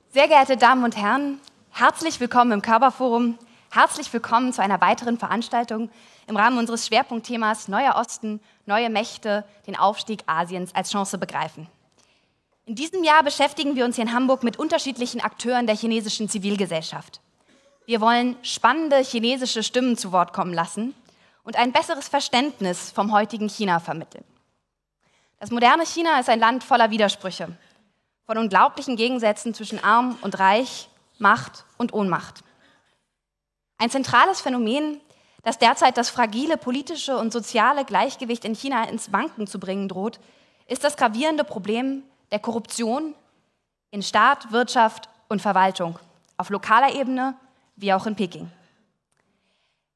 Sehr geehrte Damen und Herren, herzlich willkommen im KörberForum, herzlich willkommen zu einer weiteren Veranstaltung im Rahmen unseres Schwerpunktthemas Neuer Osten, neue Mächte, den Aufstieg Asiens als Chance begreifen. In diesem Jahr beschäftigen wir uns hier in Hamburg mit unterschiedlichen Akteuren der chinesischen Zivilgesellschaft. Wir wollen spannende chinesische Stimmen zu Wort kommen lassen und ein besseres Verständnis vom heutigen China vermitteln. Das moderne China ist ein Land voller Widersprüche, von unglaublichen Gegensätzen zwischen Arm und Reich, Macht und Ohnmacht. Ein zentrales Phänomen, das derzeit das fragile politische und soziale Gleichgewicht in China ins Wanken zu bringen droht, ist das gravierende Problem der Korruption in Staat, Wirtschaft und Verwaltung, auf lokaler Ebene wie auch in Peking.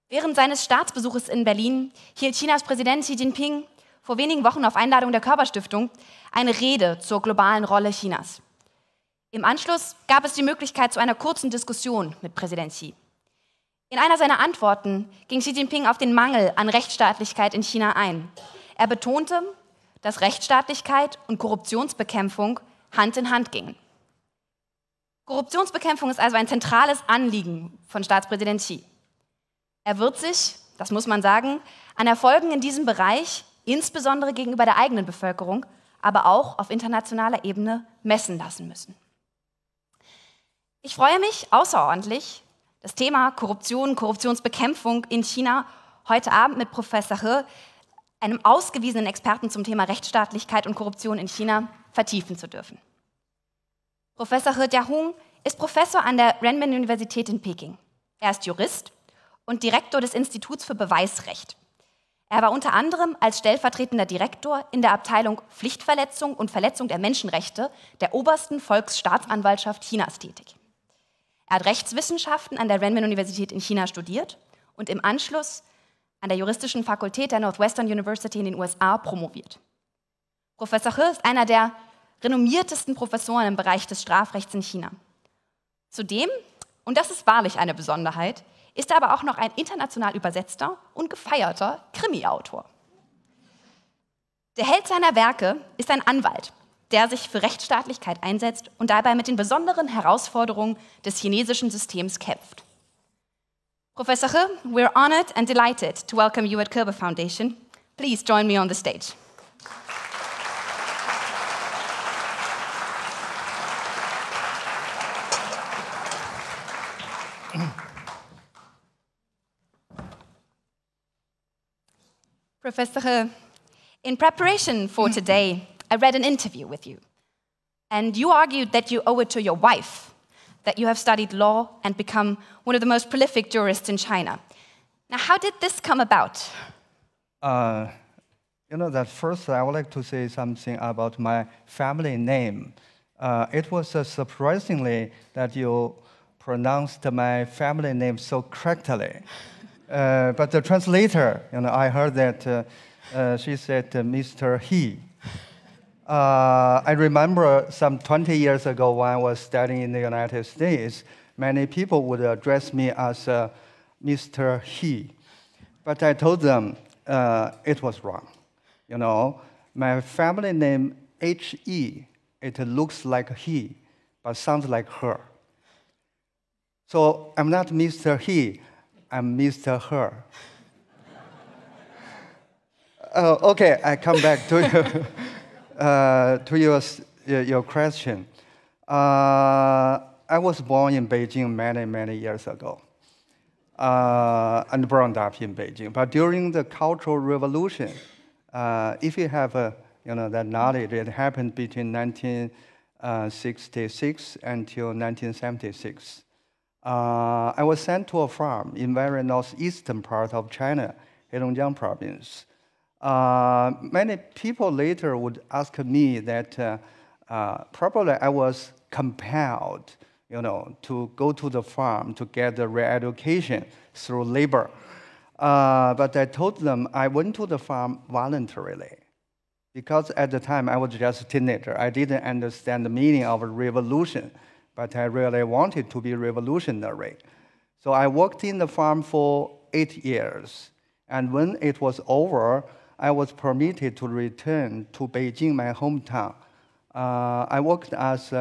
Während seines Staatsbesuches in Berlin hielt Chinas Präsident Xi Jinping vor wenigen Wochen auf Einladung der Körber-Stiftung eine Rede zur globalen Rolle Chinas. Im Anschluss gab es die Möglichkeit zu einer kurzen Diskussion mit Präsident Xi. In einer seiner Antworten ging Xi Jinping auf den Mangel an Rechtsstaatlichkeit in China ein. Er betonte, dass Rechtsstaatlichkeit und Korruptionsbekämpfung Hand in Hand gingen. Korruptionsbekämpfung ist also ein zentrales Anliegen von Staatspräsident Xi. Er wird sich, das muss man sagen, an Erfolgen in diesem Bereich, insbesondere gegenüber der eigenen Bevölkerung, aber auch auf internationaler Ebene messen lassen müssen. Ich freue mich außerordentlich, das Thema Korruption, Korruptionsbekämpfung in China heute Abend mit Professor He, einem ausgewiesenen Experten zum Thema Rechtsstaatlichkeit und Korruption in China, vertiefen zu dürfen. Professor He Jiahong ist Professor an der Renmin-Universität in Peking. Er ist Jurist und Direktor des Instituts für Beweisrecht. Er war unter anderem als stellvertretender Direktor in der Abteilung Pflichtverletzung und Verletzung der Menschenrechte der obersten Volksstaatsanwaltschaft Chinas tätig. Er hat Rechtswissenschaften an der Renmin-Universität in China studiert und im Anschluss an der Juristischen Fakultät der Northwestern University in den USA promoviert. Professor He ist einer der renommiertesten Professoren im Bereich des Strafrechts in China. Zudem, und das ist wahrlich eine Besonderheit, ist er aber auch noch ein international übersetzter und gefeierter Krimi-Autor. Der Held seiner Werke ist ein Anwalt, der sich für Rechtsstaatlichkeit einsetzt und dabei mit den besonderen Herausforderungen des chinesischen Systems kämpft. Professor He, we're honored and delighted to welcome you at Körber Foundation. Please join me on the stage. Professor He, in preparation for today, I read an interview with you, and you argued that you owe it to your wife that you have studied law and become one of the most prolific jurists in China. Now, how did this come about? That first I would like to say something about my family name. It was surprisingly that you pronounced my family name so correctly. But the translator, I heard that she said Mr. He. I remember some 20 years ago when I was studying in the United States, many people would address me as Mr. He. But I told them it was wrong. My family name, H-E, it looks like he, but sounds like her. So I'm not Mr. He, I'm Mr. Her. Okay, I come back to your question. I was born in Beijing many years ago, and brought up in Beijing. But during the Cultural Revolution, if you have that knowledge, it happened between 1966 until 1976. I was sent to a farm in very northeastern part of China, Heilongjiang province. Many people later would ask me that probably I was compelled, to go to the farm to get the re-education through labor. But I told them I went to the farm voluntarily, because at the time I was just a teenager. I didn't understand the meaning of a revolution, but I really wanted to be revolutionary. So I worked in the farm for 8 years, and when it was over, I was permitted to return to Beijing, my hometown. I worked as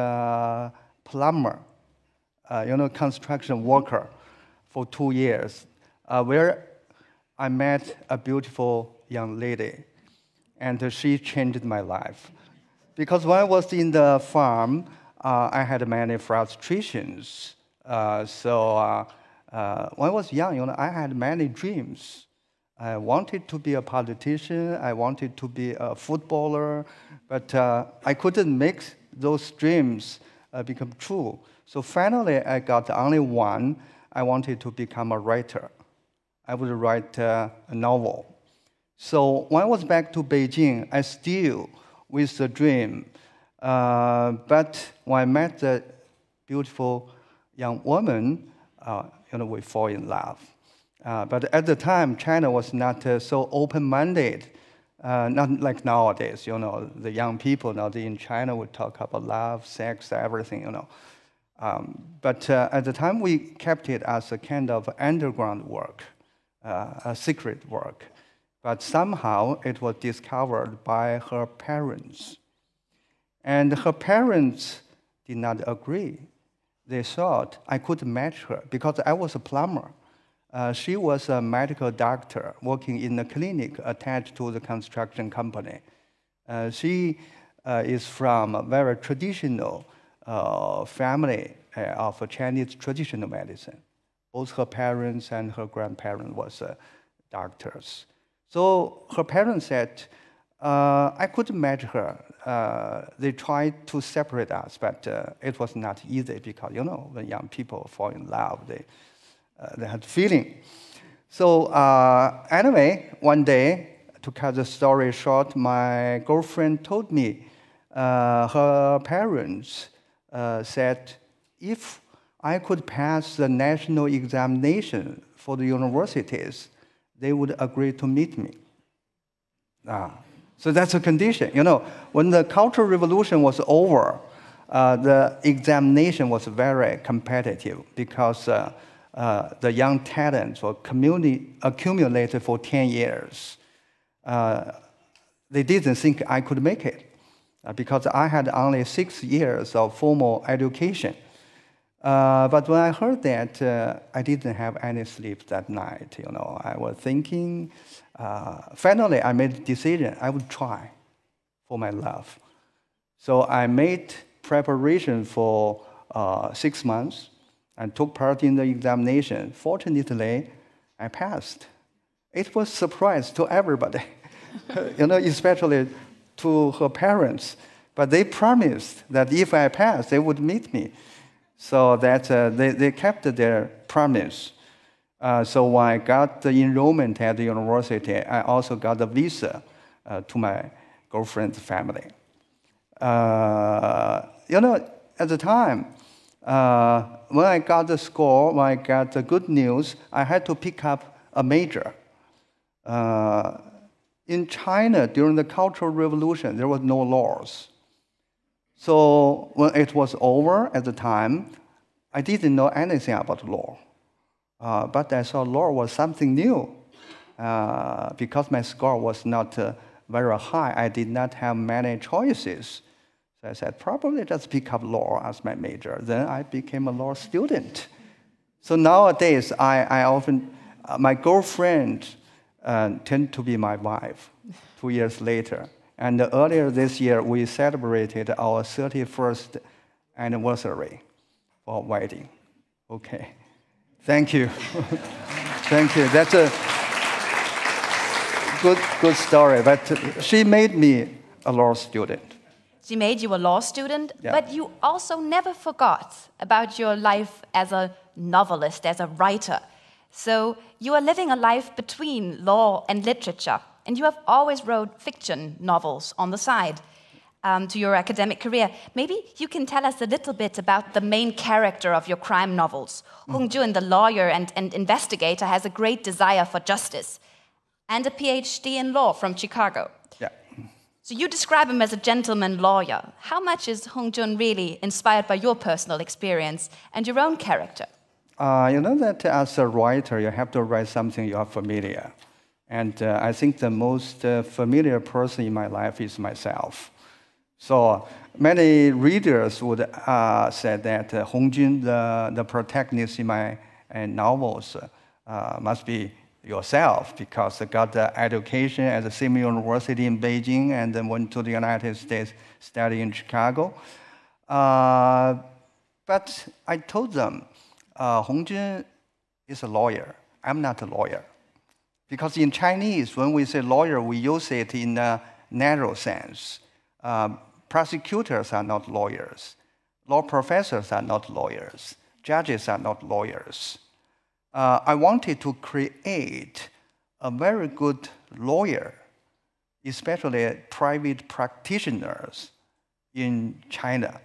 plumber, construction worker for 2 years, where I met a beautiful young lady, and she changed my life. Because when I was in the farm, I had many frustrations. So when I was young, I had many dreams. I wanted to be a politician. I wanted to be a footballer, but I couldn't make those dreams become true. So finally, I got only one. I wanted to become a writer. I would write a novel. So when I was back to Beijing, I still with the dream. But when I met the beautiful young woman, we fall in love. But at the time, China was not so open-minded, not like nowadays. The young people now in China would talk about love, sex, everything. But at the time, we kept it as a kind of underground work, a secret work. But somehow it was discovered by her parents. And her parents did not agree. They thought I could match her because I was a plumber. She was a medical doctor working in a clinic attached to the construction company. She is from a very traditional family of Chinese traditional medicine. Both her parents and her grandparents was doctors. So her parents said, I couldn't match her. They tried to separate us, but it was not easy because, when young people fall in love, they had feeling. So anyway, one day, to cut the story short, my girlfriend told me her parents said, if I could pass the national examination for the universities, they would agree to meet me. So that's a condition. When the Cultural Revolution was over, the examination was very competitive because the young talents were accumulated for 10 years. They didn't think I could make it because I had only 6 years of formal education. But when I heard that, I didn't have any sleep that night. I was thinking. Finally, I made a decision. I would try for my love. So I made preparation for 6 months and took part in the examination. Fortunately, I passed. It was a surprise to everybody, especially to her parents. But they promised that if I passed, they would meet me. So that they kept their promise. So when I got the enrollment at the university, I also got a visa to my girlfriend's family. At the time, when I got the score, when I got the good news, I had to pick up a major. In China, during the Cultural Revolution, there was no laws. So when it was over at the time, I didn't know anything about law. But I saw law was something new. Because my score was not very high, I did not have many choices. So I said, probably just pick up law as my major. Then I became a law student. So nowadays, I often, my girlfriend tend to be my wife 2 years later. And earlier this year, we celebrated our 31st anniversary for wedding. Okay. Thank you. Thank you. That's a good story. But she made me a law student. She made you a law student, yeah. But you also never forgot about your life as a novelist, as a writer. So you are living a life between law and literature, and you have always wrote fiction novels on the side to your academic career. Maybe you can tell us a little bit about the main character of your crime novels. Hong Jun, the lawyer and investigator, has a great desire for justice and a PhD in law from Chicago. Yeah. So you describe him as a gentleman lawyer. How much is Hong Jun really inspired by your personal experience and your own character? That as a writer, you have to write something you are familiar. And I think the most familiar person in my life is myself. So many readers would say that Hong Jun, the protagonist in my novels, must be yourself, because I got the education at the same university in Beijing and then went to the United States, study in Chicago. But I told them, Hong Jun is a lawyer. I'm not a lawyer. Because in Chinese, when we say lawyer, we use it in a narrow sense. Prosecutors are not lawyers. Law professors are not lawyers. Judges are not lawyers. I wanted to create a very good lawyer, especially private practitioners in China.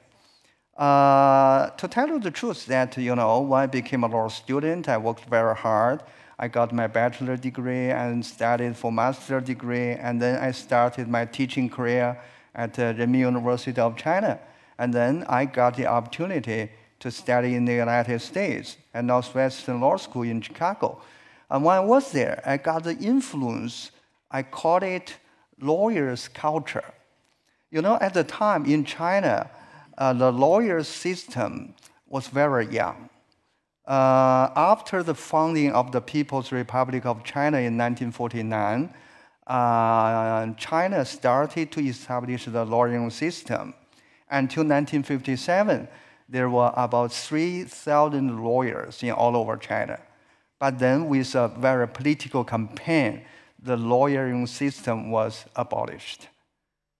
To tell you the truth, that when I became a law student, I worked very hard. I got my bachelor degree and studied for master degree, and then I started my teaching career at the Renmin University of China. And then I got the opportunity to study in the United States at Northwestern Law School in Chicago. And when I was there, I got the influence, I call it lawyer's culture. At the time in China, the lawyer system was very young. After the founding of the People's Republic of China in 1949, China started to establish the lawyering system. Until 1957, there were about 3,000 lawyers in all over China. But then with a very political campaign, the lawyering system was abolished.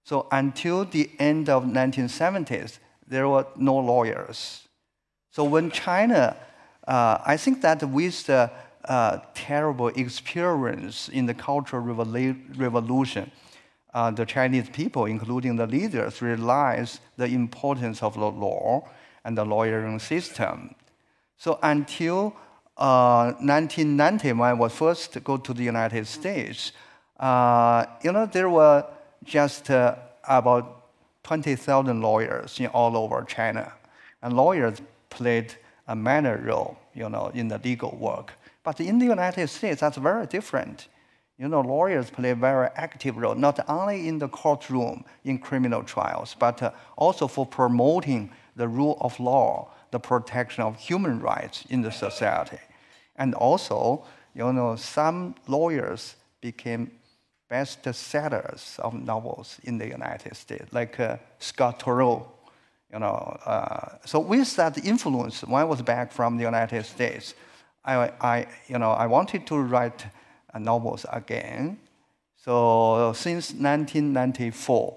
So until the end of 1970s, there were no lawyers. So when China, I think that with the terrible experience in the Cultural Revolution, the Chinese people, including the leaders, realized the importance of the law and the lawyering system. So until 1990, when I was first to go to the United States, there were just about 20,000 lawyers all over China. And lawyers played a minor role, in the legal work. But in the United States, that's very different. Lawyers play a very active role, not only in the courtroom in criminal trials, but also for promoting the rule of law, the protection of human rights in the society. And also, some lawyers became bestsellers of novels in the United States, like Scott Turow. So with that influence, when I was back from the United States, I wanted to write novels again. So since 1994,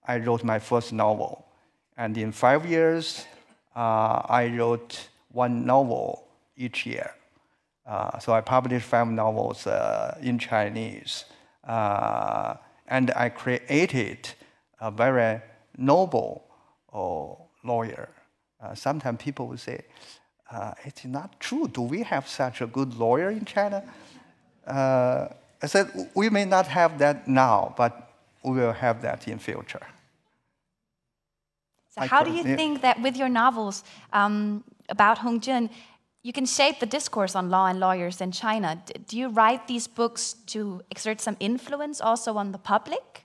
I wrote my first novel. And in 5 years, I wrote one novel each year. So I published 5 novels in Chinese. And I created a very noble lawyer. Sometimes people will say, it's not true. Do we have such a good lawyer in China? I said, we may not have that now, but we will have that in future. So how do you think that with your novels about Hong Jun, you can shape the discourse on law and lawyers in China? Do you write these books to exert some influence also on the public?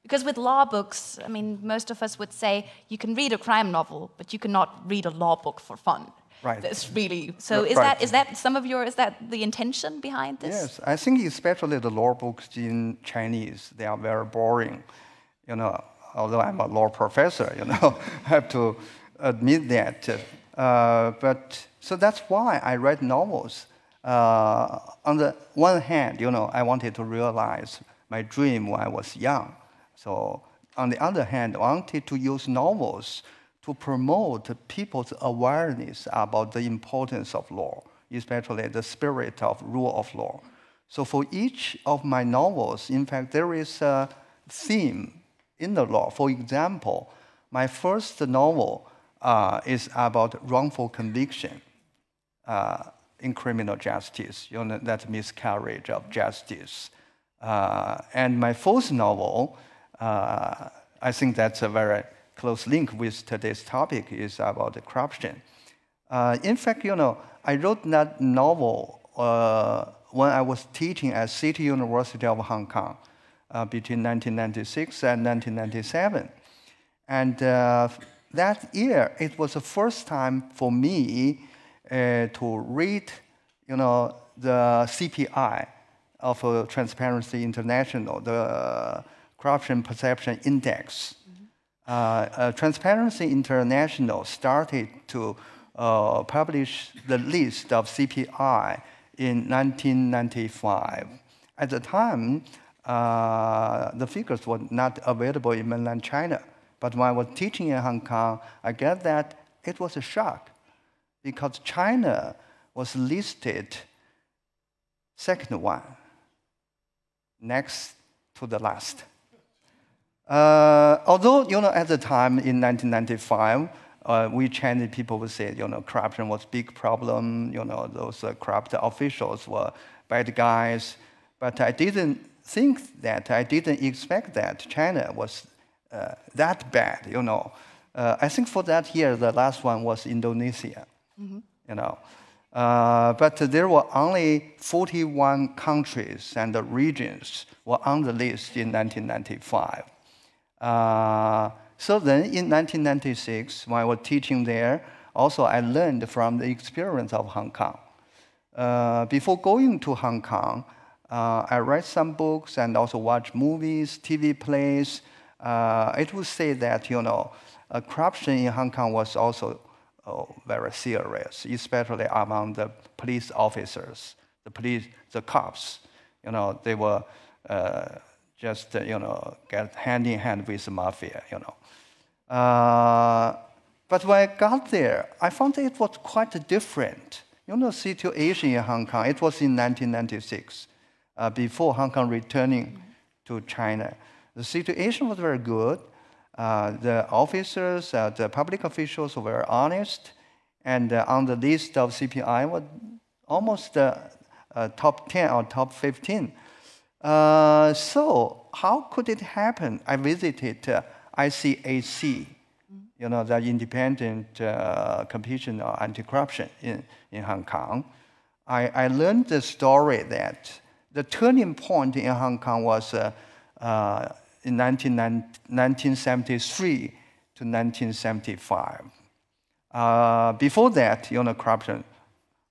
Because with law books, most of us would say you can read a crime novel, but you cannot read a law book for fun. Right. That's really so. Is that the intention behind this? Yes, I think especially the law books in Chinese, they are very boring. Although I'm a law professor, I have to admit that. But so that's why I write novels. On the one hand, I wanted to realize my dream when I was young. So on the other hand, I wanted to use novels to promote people's awareness about the importance of law, especially the spirit of rule of law. So for each of my novels, in fact, there is a theme in the law. For example, my first novel is about wrongful conviction in criminal justice, that miscarriage of justice. And my fourth novel, I think that's a very close link with today's topic, is about the corruption. In fact, I wrote that novel when I was teaching at City University of Hong Kong between 1996 and 1997. And that year, it was the first time for me to read, the CPI of Transparency International, the Corruption Perception Index. Transparency International started to publish the list of CPI in 1995. At the time, the figures were not available in mainland China. But when I was teaching in Hong Kong, I get that it was a shock because China was listed second one, next to the last. Although, at the time in 1995, we Chinese people would say, corruption was a big problem, those corrupt officials were bad guys. But I didn't expect that China was that bad, I think for that year, the last one was Indonesia, but there were only 41 countries and the regions were on the list in 1995. So then in 1996, when I was teaching there, also I learned from the experience of Hong Kong. Before going to Hong Kong, I read some books and also watched movies, TV plays. It would say that, corruption in Hong Kong was also very serious, especially among the police officers, the cops. They were just, get hand in hand with the mafia, But when I got there, I found it was quite different. Situation in Hong Kong, it was in 1996, before Hong Kong returning to China. The situation was very good. The officers, the public officials were very honest, and on the list of CPI was almost top 10 or top 15. So how could it happen? I visited ICAC, the Independent Commission on Anti-Corruption in Hong Kong. I learned the story that the turning point in Hong Kong was in 1973 to 1975. Before that, corruption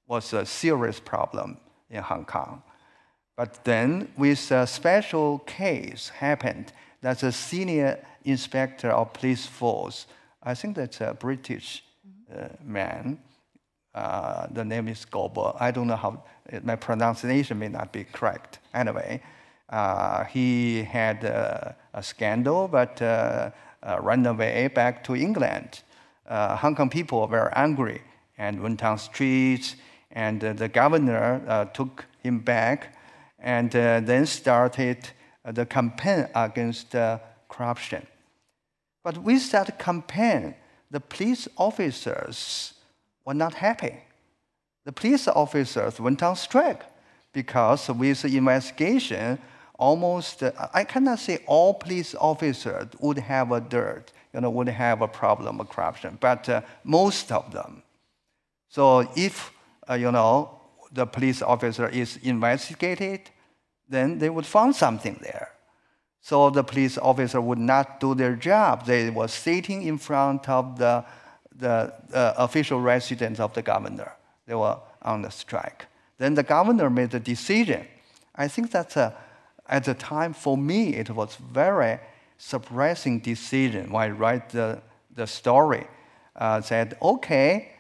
was a serious problem in Hong Kong. But then, with a special case happened, that a senior inspector of police force, I think that's a British man, the name is Körber. I don't know how, my pronunciation may not be correct. Anyway, he had a scandal, but ran away back to England. Hong Kong people were very angry and went on streets, and the governor took him back and then started the campaign against corruption. But with that campaign, the police officers were not happy. The police officers went on strike because with the investigation, almost, I cannot say all police officers would have a dirt, would have a problem of corruption, but most of them. So if, the police officer is investigated, then they would find something there. So the police officer would not do their job. They were sitting in front of the official residence of the governor. They were on the strike. Then the governor made a decision. I think that's at the time, for me, it was very surprising decision when I write the story. Said, okay,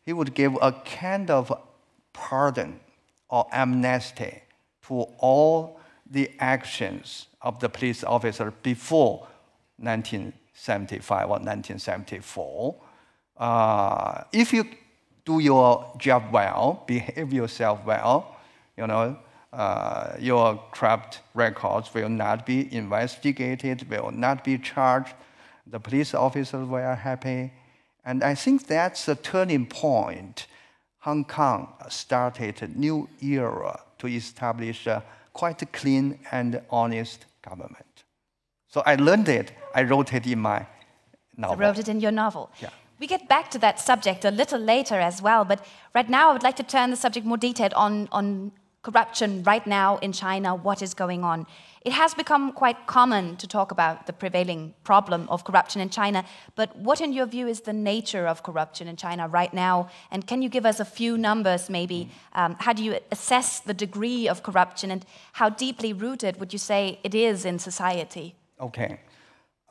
he would give a kind of pardon or amnesty to all the actions of the police officer before 1975 or 1974. If you do your job well, behave yourself well, your corrupt records will not be investigated, will not be charged. The police officers were happy. And I think that's the turning point. Hong Kong started a new era to establish a quite clean and honest government. So I learned it. I wrote it in my novel. I wrote it in your novel. Yeah. We get back to that subject a little later as well, but right now I would like to turn the subject more detailed on corruption right now in China, what is going on. It has become quite common to talk about the prevailing problem of corruption in China, but what in your view is the nature of corruption in China right now? And can you give us a few numbers maybe? How do you assess the degree of corruption and how deeply rooted would you say it is in society? Okay.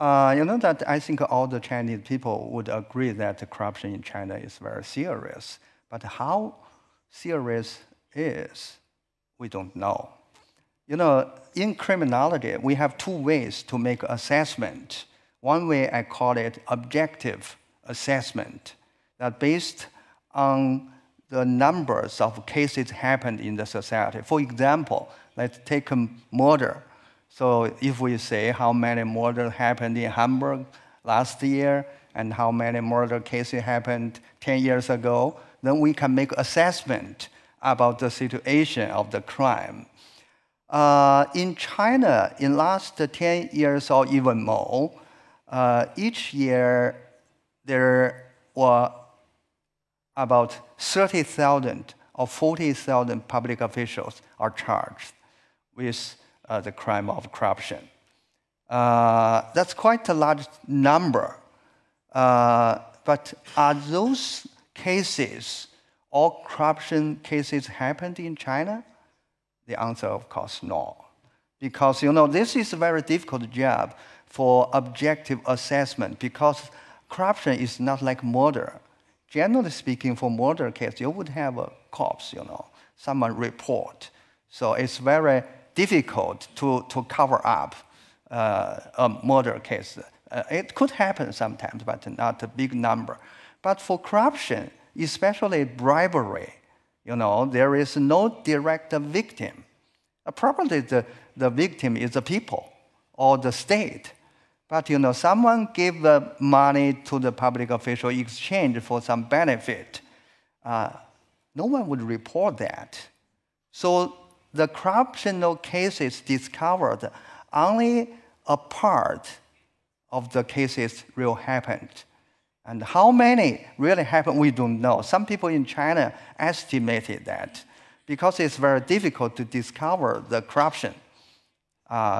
You know that I think all the Chinese people would agree that the corruption in China is very serious. But how serious is, we don't know. You know, in criminology, we have two ways to make assessment. One way I call it objective assessment, that based on the numbers of cases happened in the society. For example, let's take a murder. So if we say how many murders happened in Hamburg last year and how many murder cases happened 10 years ago, then we can make assessment about the situation of the crime. In China, in last 10 years or even more, each year there were about 30,000 or 40,000 public officials are charged with the crime of corruption. That's quite a large number. But are those cases, all corruption cases happened in China? The answer, of course, no. Because, you know, this is a very difficult job for objective assessment because corruption is not like murder. Generally speaking, for murder case, you would have a corpse, you know, someone report. So it's very difficult to cover up a murder case. It could happen sometimes, but not a big number. But for corruption, especially bribery, you know, there is no direct victim. Probably the victim is the people or the state. But, you know, someone gave the money to the public official in exchange for some benefit. No one would report that. So the corruptional cases discovered only a part of the cases really happened. And how many really happened, we don't know. Some people in China estimated that because it's very difficult to discover the corruption.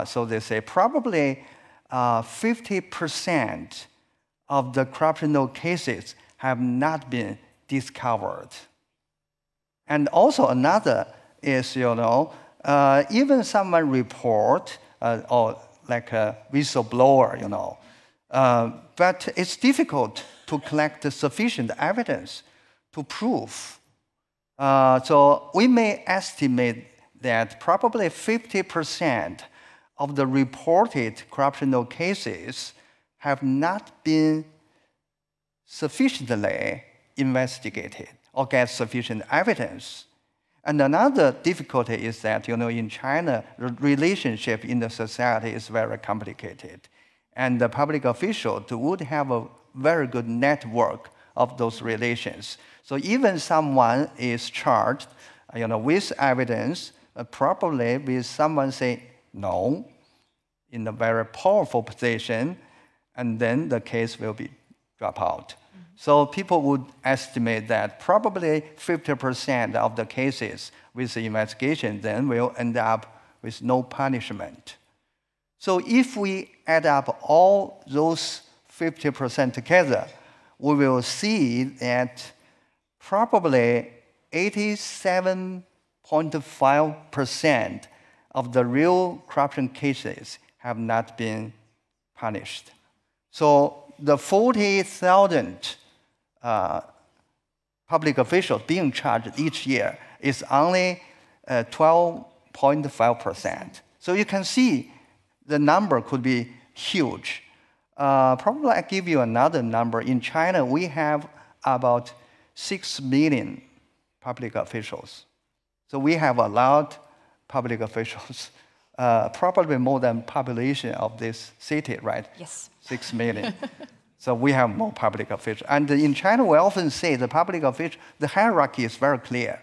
So they say probably 50% of the corruptional cases have not been discovered. And also another is, you know, even someone report, or like a whistleblower, you know, but it's difficult to collect sufficient evidence to prove. So we may estimate that probably 50% of the reported corruptional cases have not been sufficiently investigated or get sufficient evidence. And another difficulty is that, you know, in China, the relationship in the society is very complicated. And the public official would have a very good network of those relations. So even someone is charged, you know, with evidence, probably with someone say no, in a very powerful position, and then the case will be dropped out. So people would estimate that probably 50% of the cases with the investigation then will end up with no punishment. So if we add up all those 50% together, we will see that probably 87.5% of the real corruption cases have not been punished. So the 40,000 public officials being charged each year is only 12.5%. So you can see the number could be huge. Probably I'll give you another number. In China, we have about 6 million public officials. So we have a lot of public officials, probably more than population of this city, right? Yes. 6 million. So we have more public officials. And in China, we often say the public official, the hierarchy is very clear.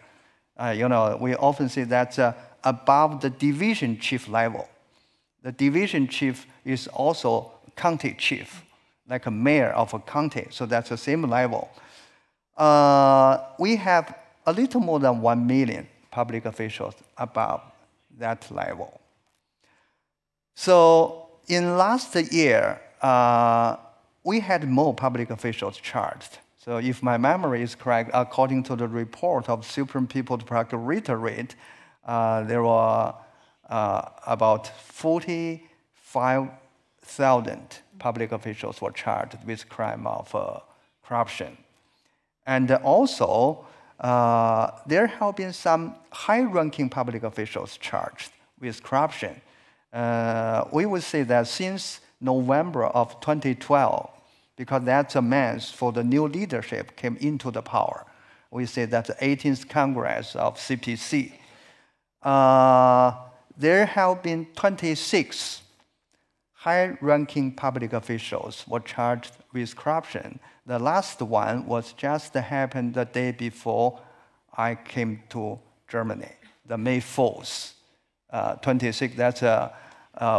You know, we often say that's above the division chief level. The division chief is also county chief, like a mayor of a county. So that's the same level. We have a little more than 1 million public officials above that level. So in last year, we had more public officials charged. So if my memory is correct, according to the report of Supreme People's Procuratorate, there were about 45,000 public officials were charged with crime of corruption. And also, there have been some high-ranking public officials charged with corruption. We would say that since November of 2012, because that's a month for the new leadership came into the power, we say that the 18th Congress of CPC, there have been 26 high-ranking public officials were charged with corruption. The last one was just happened the day before I came to Germany, the May 4th, 26. That's a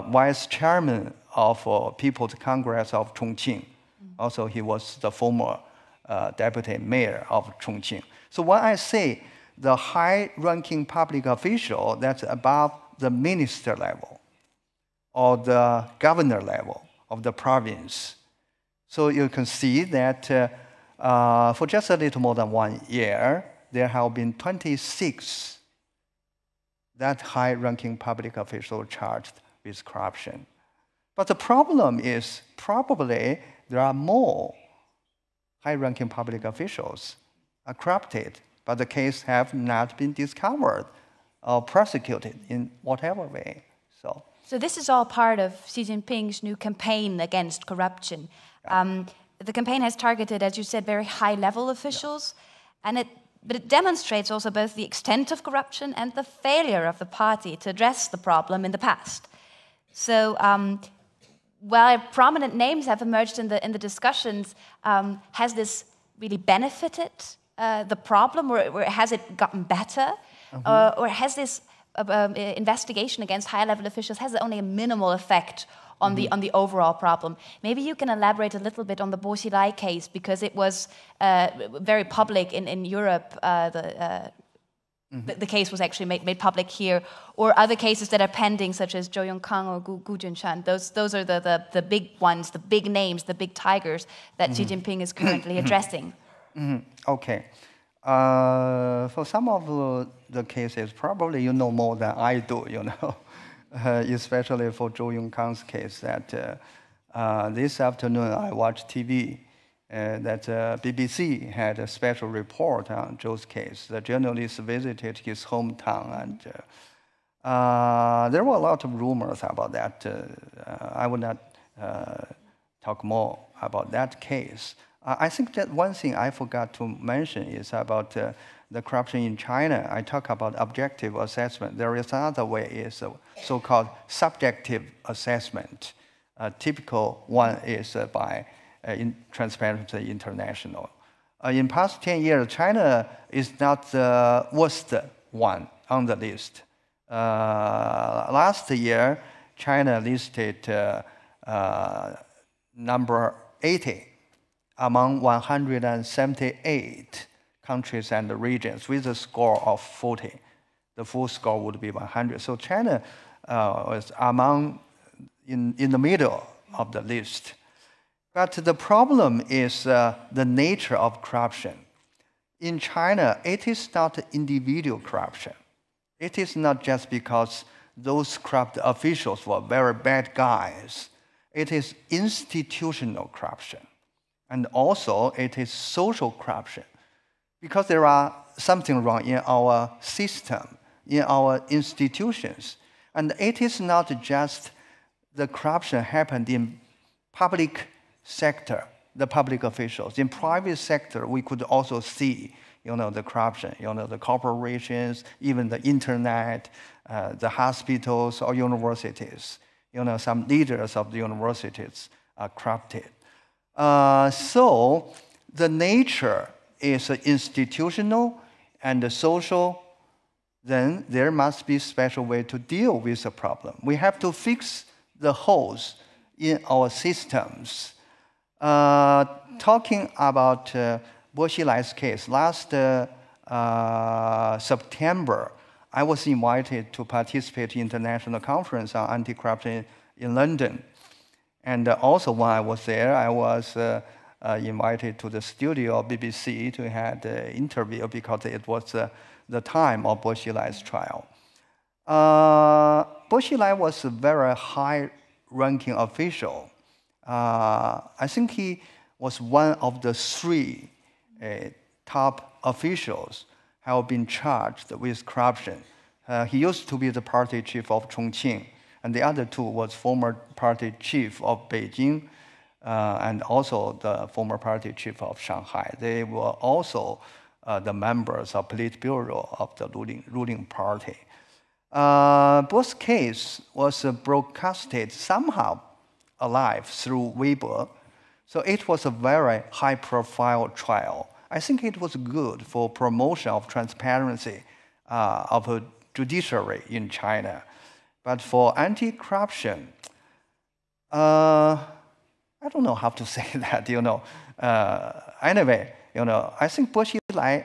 vice chairman of People's Congress of Chongqing. Also, he was the former deputy mayor of Chongqing. So when I say the high-ranking public official, that's above the minister level or the governor level of the province. So you can see that for just a little more than 1 year, there have been 26 that high-ranking public officials charged with corruption. But the problem is probably there are more high-ranking public officials are corrupted, but the case have not been discovered or prosecuted in whatever way. So this is all part of Xi Jinping's new campaign against corruption. The campaign has targeted, as you said, very high-level officials, but it demonstrates also both the extent of corruption and the failure of the party to address the problem in the past. So while prominent names have emerged in the discussions, has this really benefited the problem, or has it gotten better? Or has this investigation against high-level officials, has it only a minimal effect on the overall problem? Maybe you can elaborate a little bit on the Bo Xilai case, because it was very public in Europe. The case was actually made public here, or other cases that are pending, such as Zhou Yongkang or Gu Junshan. Those are the big ones, the big names, the big tigers that Xi Jinping is currently addressing. Okay. For some of the cases, probably you know more than I do, especially for Zhou Yongkang's case. That this afternoon I watched TV. That BBC had a special report on Zhou's case. The journalist visited his hometown, and there were a lot of rumors about that. I would not talk more about that case. I think that one thing I forgot to mention is about the corruption in China. I talk about objective assessment. There is another way, is a so-called subjective assessment. A typical one is by Transparency International. In past 10 years, China is not the worst one on the list. Last year, China listed number 80 among 178 countries and regions with a score of 40. The full score would be 100. So China was in the middle of the list. But the problem is the nature of corruption. In China, it is not individual corruption. It is not just because those corrupt officials were very bad guys. It is institutional corruption. And also, it is social corruption. Because there are something wrong in our system, in our institutions. And it is not just the corruption happened in public sector, the public officials. In private sector, we could also see, the corruption, the corporations, even the internet, the hospitals or universities. Some leaders of the universities are corrupted. So the nature is institutional and social. Then there must be a special way to deal with the problem. We have to fix the holes in our systems. Talking about Bo Xilai's case, last September, I was invited to participate in international conference on anti-corruption in London. And also when I was there, I was invited to the studio of BBC to have an interview because it was the time of Bo Xilai's trial. Bo Xilai was a very high-ranking official. I think he was one of the 3 top officials who have been charged with corruption. He used to be the party chief of Chongqing, and the other 2 was former party chief of Beijing, and also the former party chief of Shanghai. They were also the members of Politburo of the ruling party. Bo's case was broadcasted somehow alive through Weibo, so it was a very high-profile trial. I think it was good for promotion of transparency of a judiciary in China. But for anti-corruption, I don't know how to say that, Anyway, I think Bo Xilai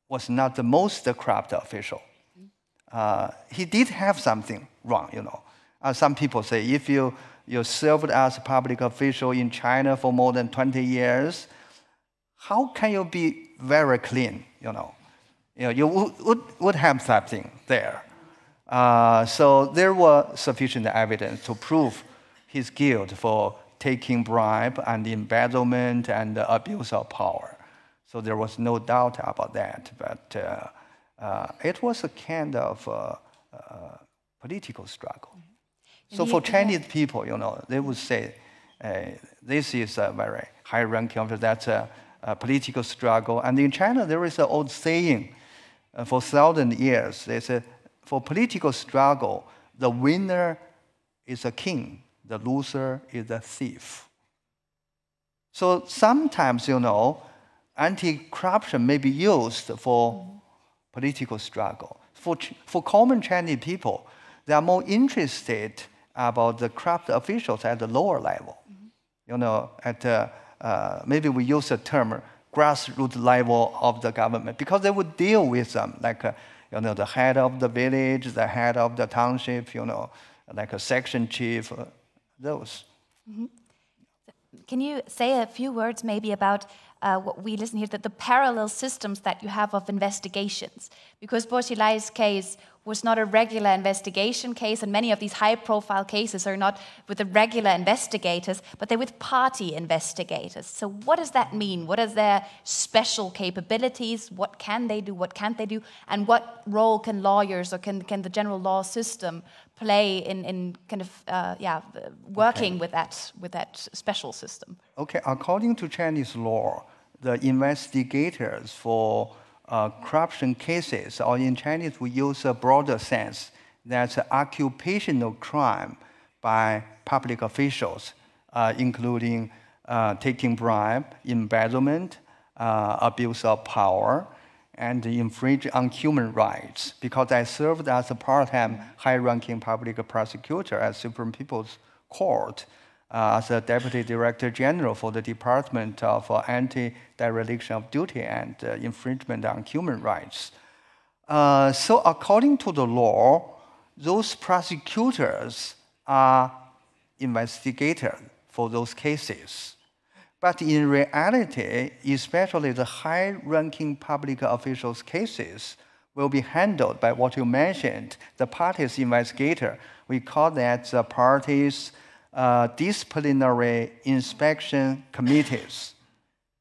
was not the most corrupt official. He did have something wrong, Some people say if you served as a public official in China for more than 20 years, how can you be very clean, You would have something there. So there was sufficient evidence to prove his guilt for taking bribe and embezzlement and abuse of power. So there was no doubt about that. But it was a kind of political struggle. So for Chinese people, they would say this is a very high-ranking officer. That's a political struggle. And in China, there is an old saying for 1,000 years. They say, for political struggle, the winner is a king, the loser is a thief. So sometimes, anti-corruption may be used for political struggle. For common Chinese people, they are more interested about the corrupt officials at the lower level. Maybe we use the term grassroots level of the government because they would deal with them, like the head of the village, the head of the township, like a section chief, those. Mm-hmm. Can you say a few words maybe about what we listen here, that the parallel systems that you have of investigations? Because Bo Xilai's case was not a regular investigation case, and many of these high-profile cases are not with the regular investigators, but they're with party investigators. So what does that mean? What are their special capabilities? What can they do? What can't they do? And what role can lawyers or can the general law system play in kind of working with that special system? Okay, according to Chinese law, the investigators for corruption cases, or in Chinese we use a broader sense, that's occupational crime by public officials, including taking bribe, embezzlement, abuse of power, and infringe on human rights. Because I served as a part-time high-ranking public prosecutor at Supreme People's Court, as a Deputy Director General for the Department of Anti-Dereliction of Duty and Infringement on Human Rights. So according to the law, those prosecutors are investigators for those cases. But in reality, especially the high-ranking public officials' cases will be handled by what you mentioned, the party's investigator. We call that the party's disciplinary inspection committees.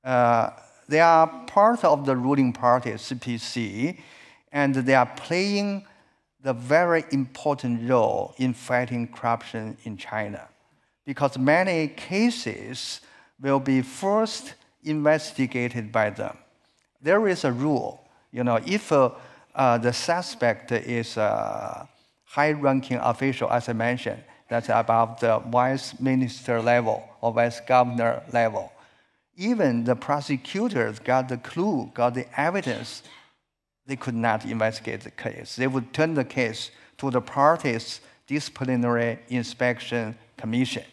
They are part of the ruling party, CPC, and they are playing the very important role in fighting corruption in China. Because many cases will be first investigated by them. There is a rule, if the suspect is a high-ranking official, as I mentioned, that's above the vice minister level or vice governor level. Even the prosecutors got the clue, got the evidence, they could not investigate the case. They would turn the case to the party's disciplinary inspection commission.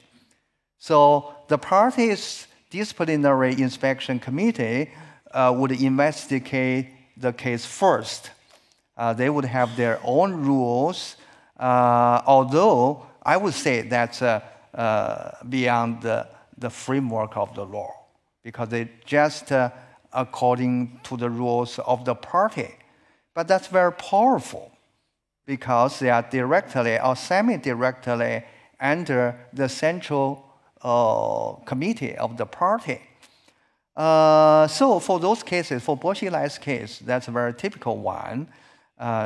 So the party's disciplinary inspection committee would investigate the case first. They would have their own rules, although I would say that's beyond the framework of the law, because they just according to the rules of the party. But that's very powerful, because they are directly or semi-directly under the central committee of the party. So for those cases, for Bo Xilai's case, that's a very typical one.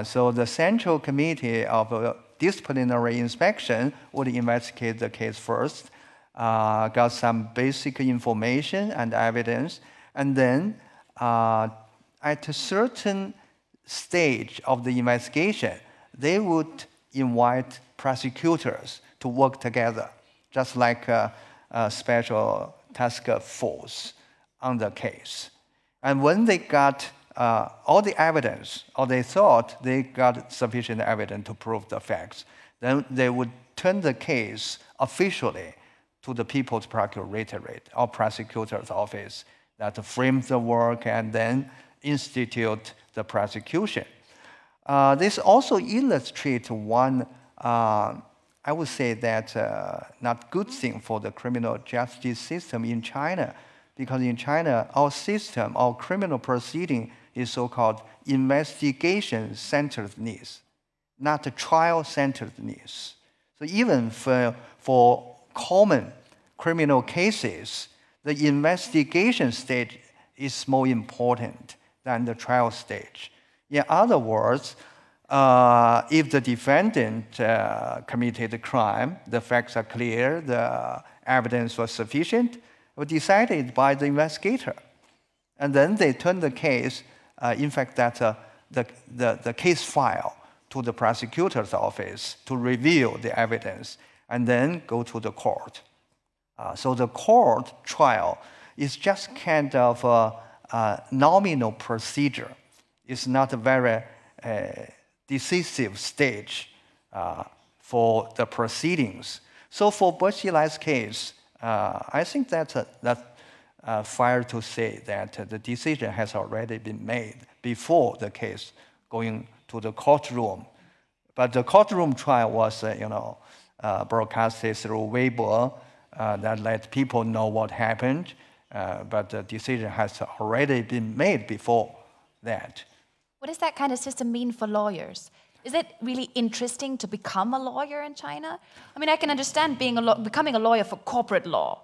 So the central committee of disciplinary inspection would investigate the case first, got some basic information and evidence, and then at a certain stage of the investigation, they would invite prosecutors to work together, just like a special task force on the case. And when they got all the evidence, or they thought they got sufficient evidence to prove the facts, then they would turn the case officially to the People's Procuratorate or prosecutor's office that frames the work and then institute the prosecution. This also illustrates one, I would say that not good thing for the criminal justice system in China, because in China, our system, our criminal proceeding is so-called investigation-centeredness, not trial-centeredness. So even for common criminal cases, the investigation stage is more important than the trial stage. In other words, if the defendant committed a crime, the facts are clear, the evidence was sufficient, was decided by the investigator. And then they turn the case, in fact, that's the case file to the prosecutor's office to review the evidence, and then go to the court. So the court trial is just kind of a nominal procedure. It's not a very decisive stage for the proceedings. So for Bo Xilai's case, I think that's fair to say that the decision has already been made before the case going to the courtroom. But the courtroom trial was, broadcasted through Weibo that let people know what happened. But the decision has already been made before that. What does that kind of system mean for lawyers? Is it really interesting to become a lawyer in China? I mean, I can understand becoming a lawyer for corporate law,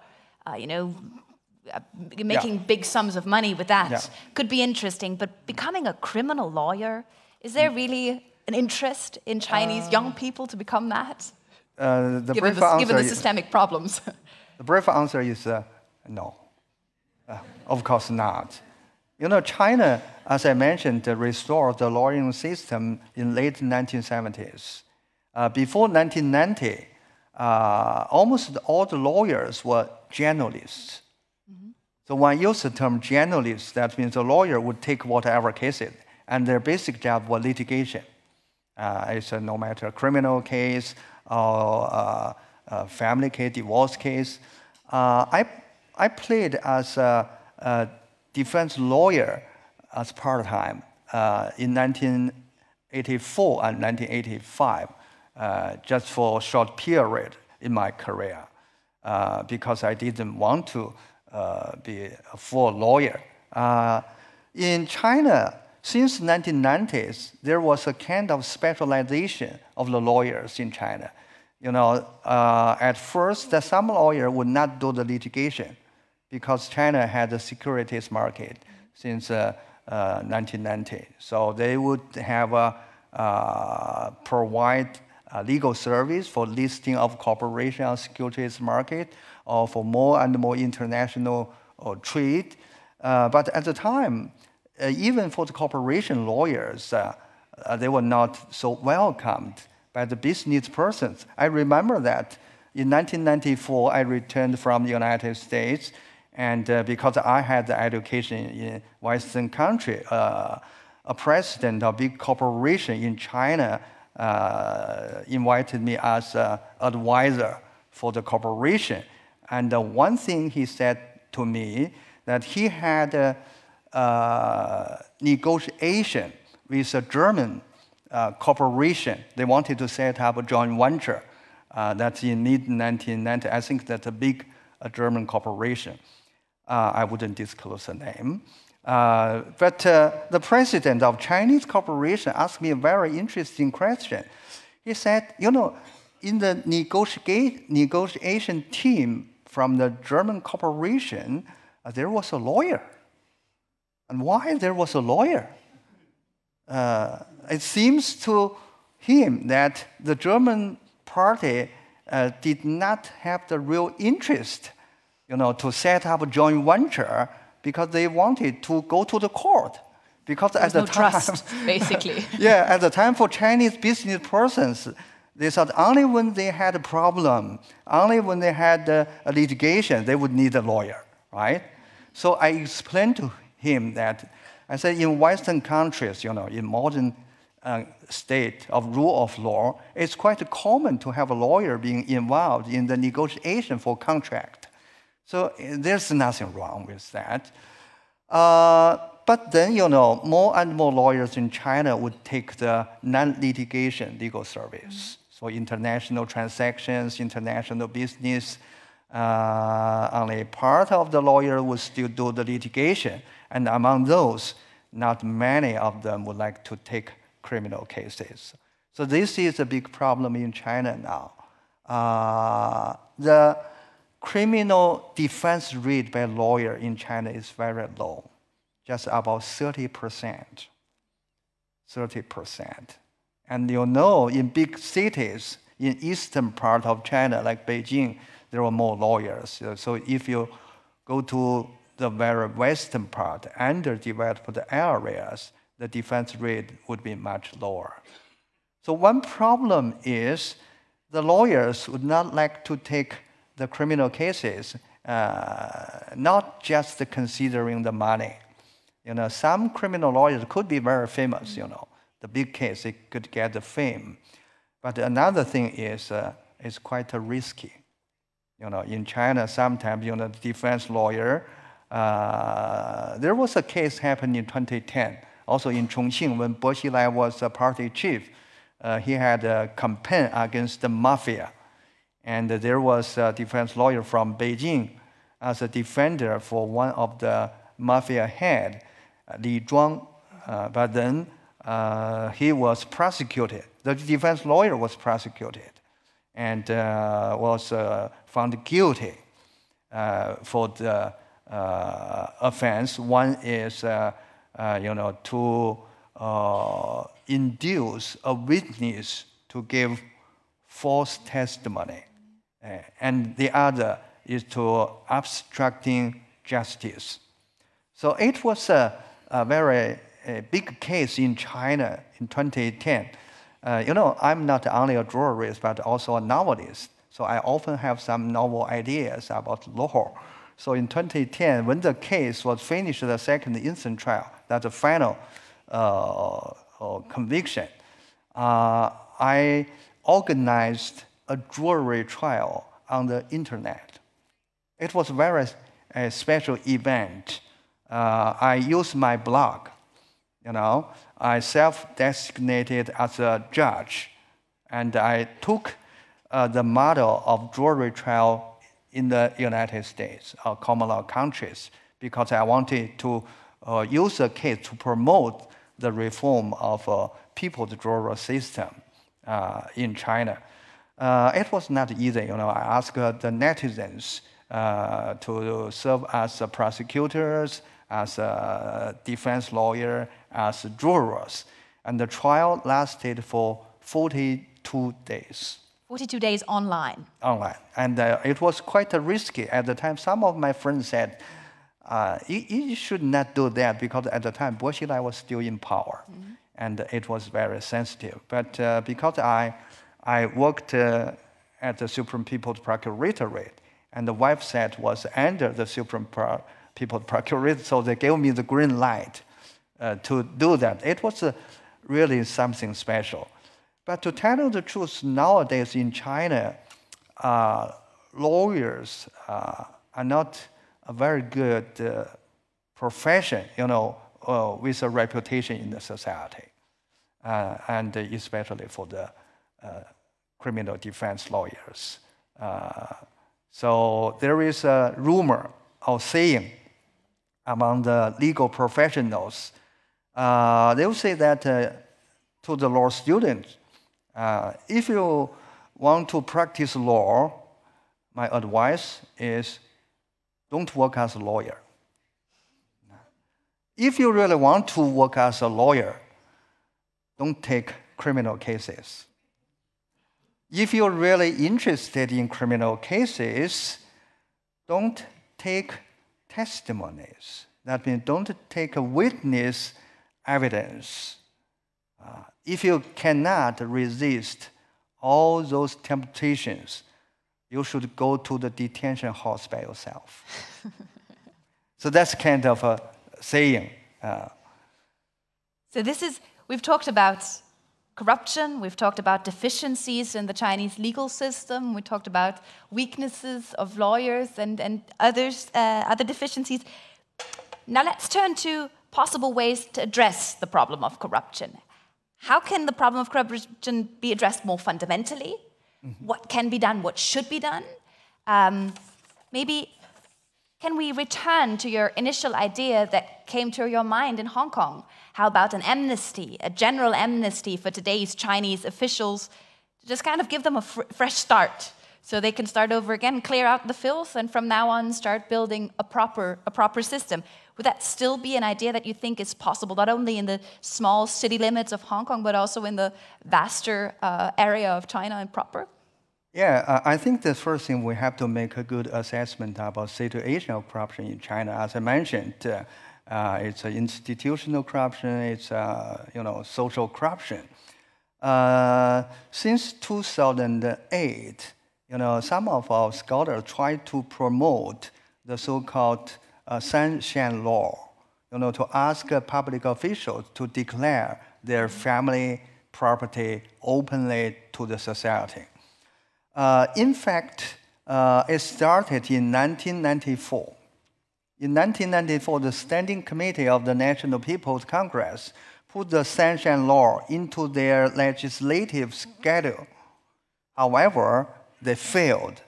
making big sums of money with that could be interesting. But becoming a criminal lawyer, is there really an interest in Chinese young people to become that? Given the systemic problems. The brief answer is no. Of course not. China, as I mentioned, restored the lawyering system in late 1970s. Before 1990, almost all the lawyers were generalists. Mm-hmm. So when I use the term generalist, that means the lawyer would take whatever cases, and their basic job was litigation. It's no matter a criminal case or a family case, divorce case. I played as a defense lawyer as part-time in 1984 and 1985, just for a short period in my career, because I didn't want to be a full lawyer. In China, since the 1990s, there was a kind of specialization of the lawyers in China. At first, some lawyer would not do the litigation, because China had a securities market since 1990. So they would have provide legal service for listing of corporation on securities market, or for more and more international trade. But at the time, even for the corporation lawyers, they were not so welcomed by the business persons. I remember that in 1994, I returned from the United States, and because I had the education in Western country, a president of a big corporation in China invited me as an advisor for the corporation. And one thing he said to me, that he had a negotiation with a German corporation. They wanted to set up a joint venture. That's in mid-1990. I think that's a big German corporation. I wouldn't disclose the name. But the president of Chinese corporation asked me a very interesting question. He said, you know, in the negotiation team from the German corporation, there was a lawyer. And why there was a lawyer? It seems to him that the German party did not have the real interest, you know, to set up a joint venture because they wanted to go to the court. Because at the time, trust, basically. Yeah, at the time for Chinese business persons, they thought only when they had a problem, only when they had a litigation, they would need a lawyer, right? So I explained to him that, I said, in Western countries, you know, in modern state of rule of law, it's quite common to have a lawyer being involved in the negotiation for contract. So there's nothing wrong with that. But then, you know, more and more lawyers in China would take the non-litigation legal service. So international transactions, international business, only part of the lawyer would still do the litigation. And among those, not many of them would like to take criminal cases. So this is a big problem in China now. The criminal defense rate by lawyer in China is very low, just about 30%. 30%. And you know, in big cities, in eastern part of China, like Beijing, there are more lawyers. So if you go to the very western part, underdeveloped areas, the defense rate would be much lower. So one problem is the lawyers would not like to take the criminal cases, not just considering the money. You know, some criminal lawyers could be very famous, you know. The big case, they could get the fame. But another thing is it's quite risky. You know, in China, sometimes, you know, the defense lawyer, there was a case happened in 2010, also in Chongqing, when Bo Xilai was a party chief. He had a campaign against the mafia. And there was a defense lawyer from Beijing as a defender for one of the mafia head, Li Zhuang. But then he was prosecuted. The defense lawyer was prosecuted and was found guilty for the offense. One is, you know, to induce a witness to give false testimony. And the other is to obstructing justice. So it was a very big case in China in 2010. You know, I'm not only a jurist, but also a novelist. So I often have some novel ideas about law. So in 2010, when the case was finished, the second instance trial, that's the final conviction, I organized a jury trial on the internet. It was a very special event. I used my blog. You know, I self-designated as a judge, and I took the model of jury trial in the United States, or common law countries, because I wanted to use the case to promote the reform of people's jury system in China. It was not easy, you know. I asked the netizens to serve as prosecutors, as a defense lawyer, as jurors. And the trial lasted for 42 days. 42 days online. Online. And it was quite risky. At the time, some of my friends said, you should not do that, because at the time, Bo Xilai was still in power. Mm-hmm. And it was very sensitive. But because I worked at the Supreme People's Procuratorate, and the website was under the Supreme People's Procuratorate, so they gave me the green light to do that. It was really something special. But to tell you the truth, nowadays in China, lawyers are not a very good profession, you know, with a reputation in the society. and especially for the criminal defense lawyers. So there is a rumor or saying among the legal professionals. They will say that to the law students, if you want to practice law, my advice is don't work as a lawyer. If you really want to work as a lawyer, don't take criminal cases. If you're really interested in criminal cases, don't take testimonies. That means don't take a witness evidence. If you cannot resist all those temptations, you should go to the detention house by yourself. So that's kind of a saying. So we've talked about corruption, we've talked about deficiencies in the Chinese legal system, we talked about weaknesses of lawyers and other deficiencies. Now let's turn to possible ways to address the problem of corruption. How can the problem of corruption be addressed more fundamentally? Mm-hmm. What can be done? What should be done? Maybe can we return to your initial idea that came to your mind in Hong Kong? How about an amnesty, a general amnesty for today's Chinese officials, to just kind of give them a fresh start so they can start over again, clear out the filth, and from now on start building a proper system? Would that still be an idea that you think is possible, not only in the small city limits of Hong Kong, but also in the vaster area of China and proper? Yeah, I think the first thing we have to make a good assessment about situation of corruption in China. As I mentioned, it's institutional corruption, it's social corruption. Since 2008, some of our scholars try to promote the so-called Sunshine Law, to ask public officials to declare their family property openly to the society. In fact, it started in 1994. In 1994, the Standing Committee of the National People's Congress put the Sunshine Law into their legislative schedule. However, they failed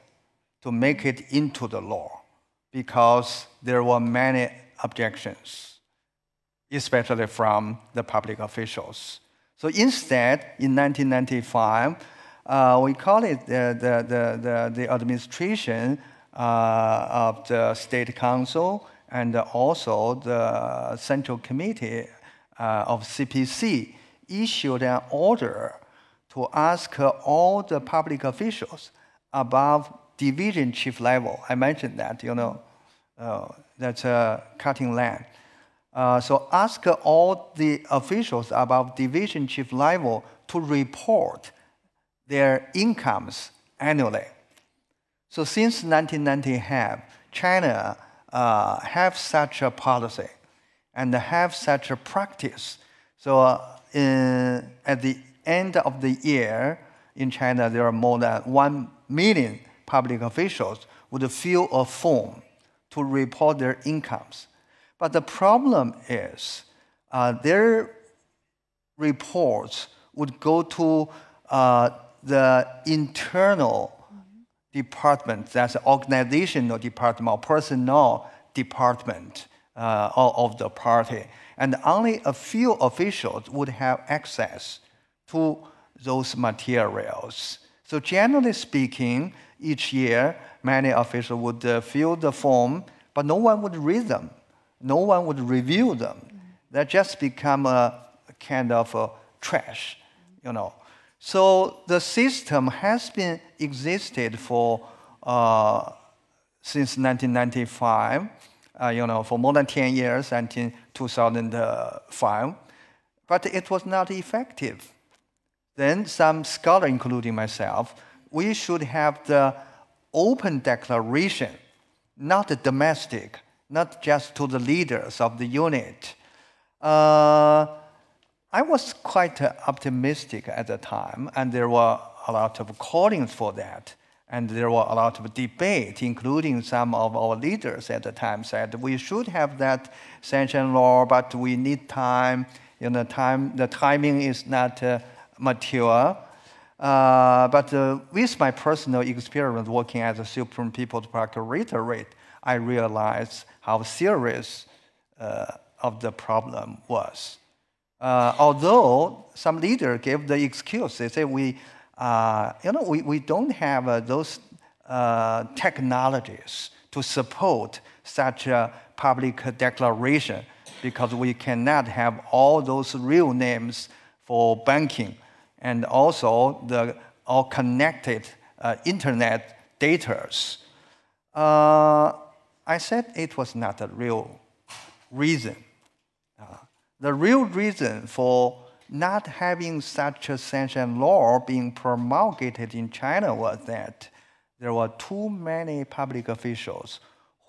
to make it into the law because there were many objections, especially from the public officials. So instead, in 1995, we call it the administration of the State Council and also the Central Committee of CPC issued an order to ask all the public officials above division chief level. I mentioned that, that's cutting land. So ask all the officials above division chief level to report their incomes annually. So since 1990, China have such a policy and have such a practice. So at the end of the year in China, there are more than 1 million public officials would fill a form to report their incomes. But the problem is their reports would go to the internal department, that's organizational department or personnel department of the party. And only a few officials would have access to those materials. So generally speaking, each year, many officials would fill the form, but no one would read them. No one would review them. They just become a kind of a trash, So the system has been existed for since 1995, for more than 10 years until 2005, but it was not effective. Then some scholars, including myself, we should have the open declaration, not the domestic, not just to the leaders of the unit. I was quite optimistic at the time, and there were a lot of callings for that. And there were a lot of debate, including some of our leaders at the time said we should have that sanction law, but we need time, the timing is not mature. But with my personal experience working as a Supreme People's Procuratorate, I realized how serious of the problem was. Although some leaders gave the excuse, they say we don't have those technologies to support such a public declaration because we cannot have all those real names for banking and also the all connected internet data. I said it was not a real reason. The real reason for not having such a sanctioned law being promulgated in China was that there were too many public officials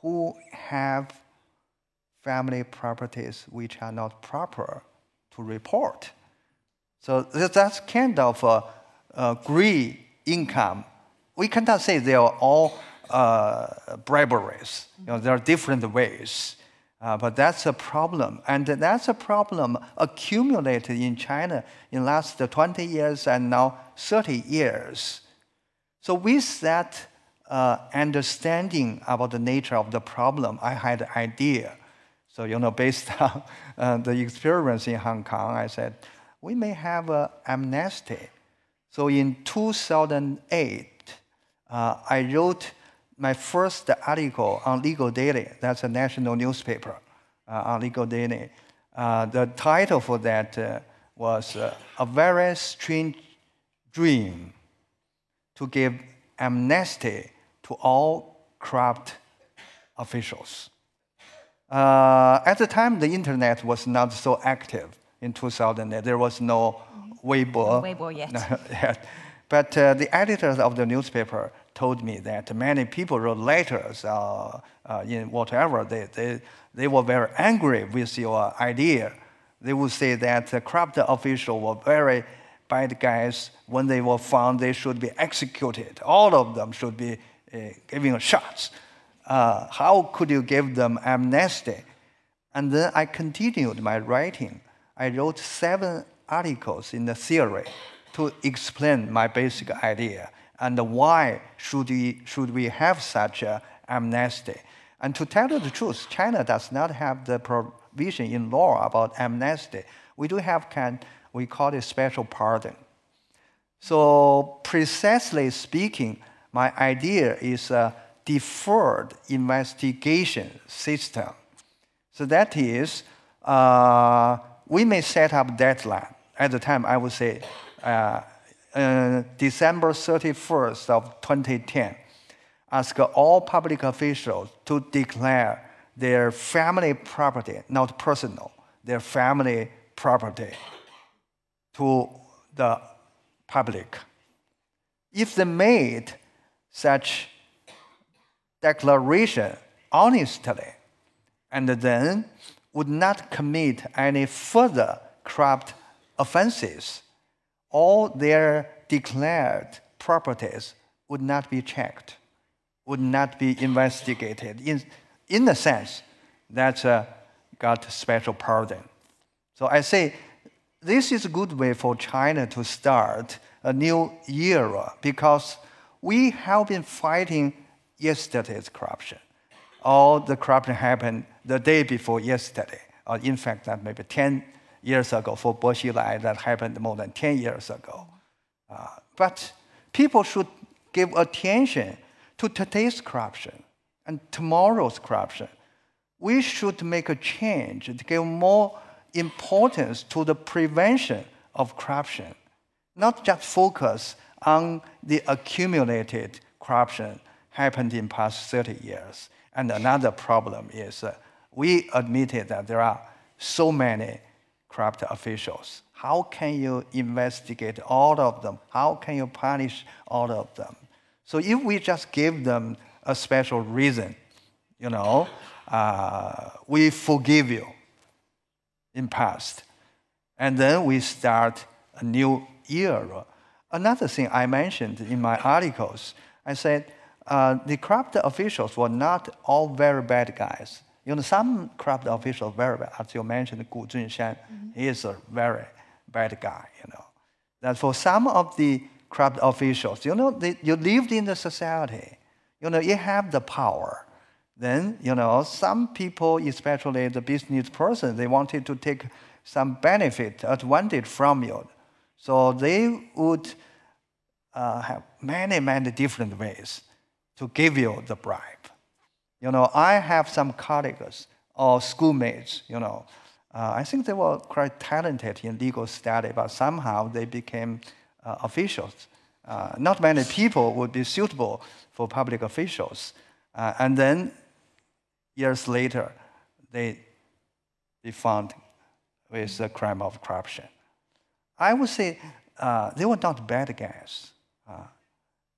who have family properties which are not proper to report. So that's kind of a greed income. We cannot say they are all briberies. There are different ways. But that's a problem. And that's a problem accumulated in China in the last 20 years and now 30 years. So with that understanding about the nature of the problem, I had an idea. So, based on the experience in Hong Kong, I said, we may have an amnesty. So in 2008, I wrote my first article on Legal Daily. That's a national newspaper on Legal Daily. The title for that was A Very Strange Dream to Give Amnesty to All Corrupt Officials. At the time, the internet was not so active in 2008. There was no Weibo. No Weibo yet. But the editors of the newspaper told me that many people wrote letters in whatever. They were very angry with your idea. They would say that the corrupt officials were very bad guys. When they were found, they should be executed. All of them should be given shots. How could you give them amnesty? And then I continued my writing. I wrote 7 articles in the theory to explain my basic idea and why should we have such an amnesty. And to tell you the truth, China does not have the provision in law about amnesty. We do have we call it special pardon. So precisely speaking, my idea is a deferred investigation system. So that is, we may set up deadline. At the time, I would say December 31st of 2010. Ask all public officials to declare their family property, not personal, their family property to the public. If they made such declaration honestly, and then would not commit any further corrupt offenses, all their declared properties would not be checked, would not be investigated, in the sense that got special pardon. So I say this is a good way for China to start a new era because we have been fighting yesterday's corruption. All the corruption happened the day before yesterday, or in fact, that maybe 10 years ago. For Bo Xilai, that happened more than 10 years ago. But people should give attention to today's corruption and tomorrow's corruption. We should make a change to give more importance to the prevention of corruption, not just focus on the accumulated corruption happened in past 30 years. And another problem is we admitted that there are so many corrupt officials. How can you investigate all of them? How can you punish all of them? So if we just give them a special reason, we forgive you in past, and then we start a new era. Another thing I mentioned in my articles, I said the corrupt officials were not all very bad guys. some corrupt officials very bad. As you mentioned, Gu Junshan, he is a very bad guy. That for some of the corrupt officials, you lived in the society, you have the power. Then, some people, especially the business person, they wanted to take some benefit, advantage from you. So they would have many, many different ways to give you the bribe. I have some colleagues or schoolmates, I think they were quite talented in legal study, but somehow they became officials. Not many people would be suitable for public officials. And then years later, they found with the crime of corruption. I would say they were not bad guys.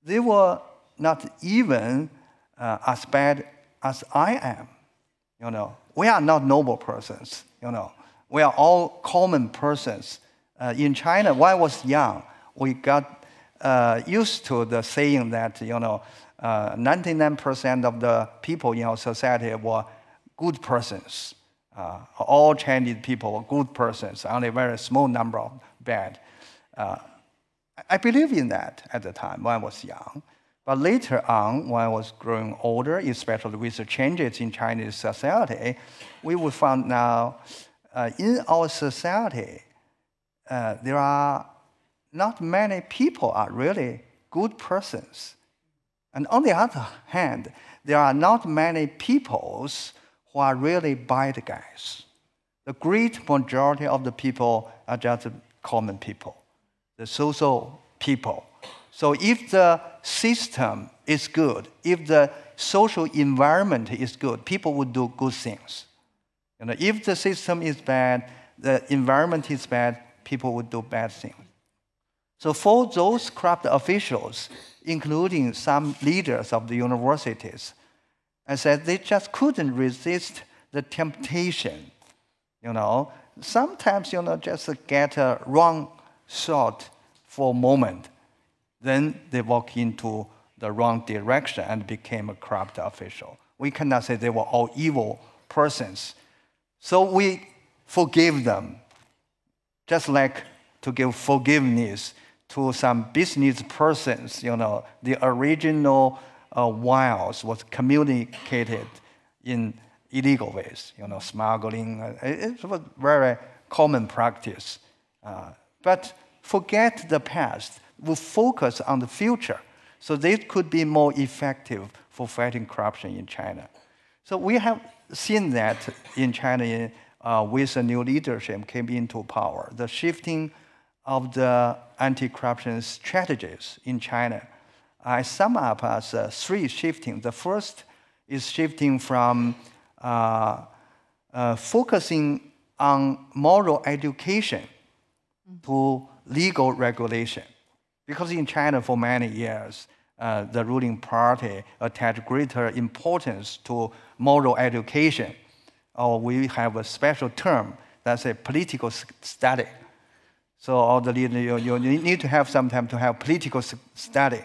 They were not even as bad as I am. We are not noble persons. We are all common persons. In China, when I was young, we got used to the saying that 99% of the people in our society were good persons. All Chinese people were good persons, only a very small number of bad. I believe in that at the time when I was young. But later on, when I was growing older, especially with the changes in Chinese society, we would find now in our society, there are not many people are really good persons. And on the other hand, there are not many peoples who are really bad guys. The great majority of the people are just common people, the social people. So if the system is good, if the social environment is good, people would do good things. If the system is bad, the environment is bad, people would do bad things. So for those corrupt officials, including some leaders of the universities, I said they just couldn't resist the temptation. Sometimes, just get a wrong thought for a moment. Then they walk into the wrong direction and became a corrupt official. We cannot say they were all evil persons. So we forgive them, just like to give forgiveness to some business persons. The original wiles was communicated in illegal ways, smuggling. It was very common practice. But forget the past. We focus on the future. So this could be more effective for fighting corruption in China. So we have seen that in China with the new leadership came into power. The shifting of the anti-corruption strategies in China, I sum up as three shifting. The first is shifting from focusing on moral education to legal regulation. Because in China for many years, the ruling party attached greater importance to moral education. Or we have a special term that's a political study. So all the leaders, you need to have some time to have political study.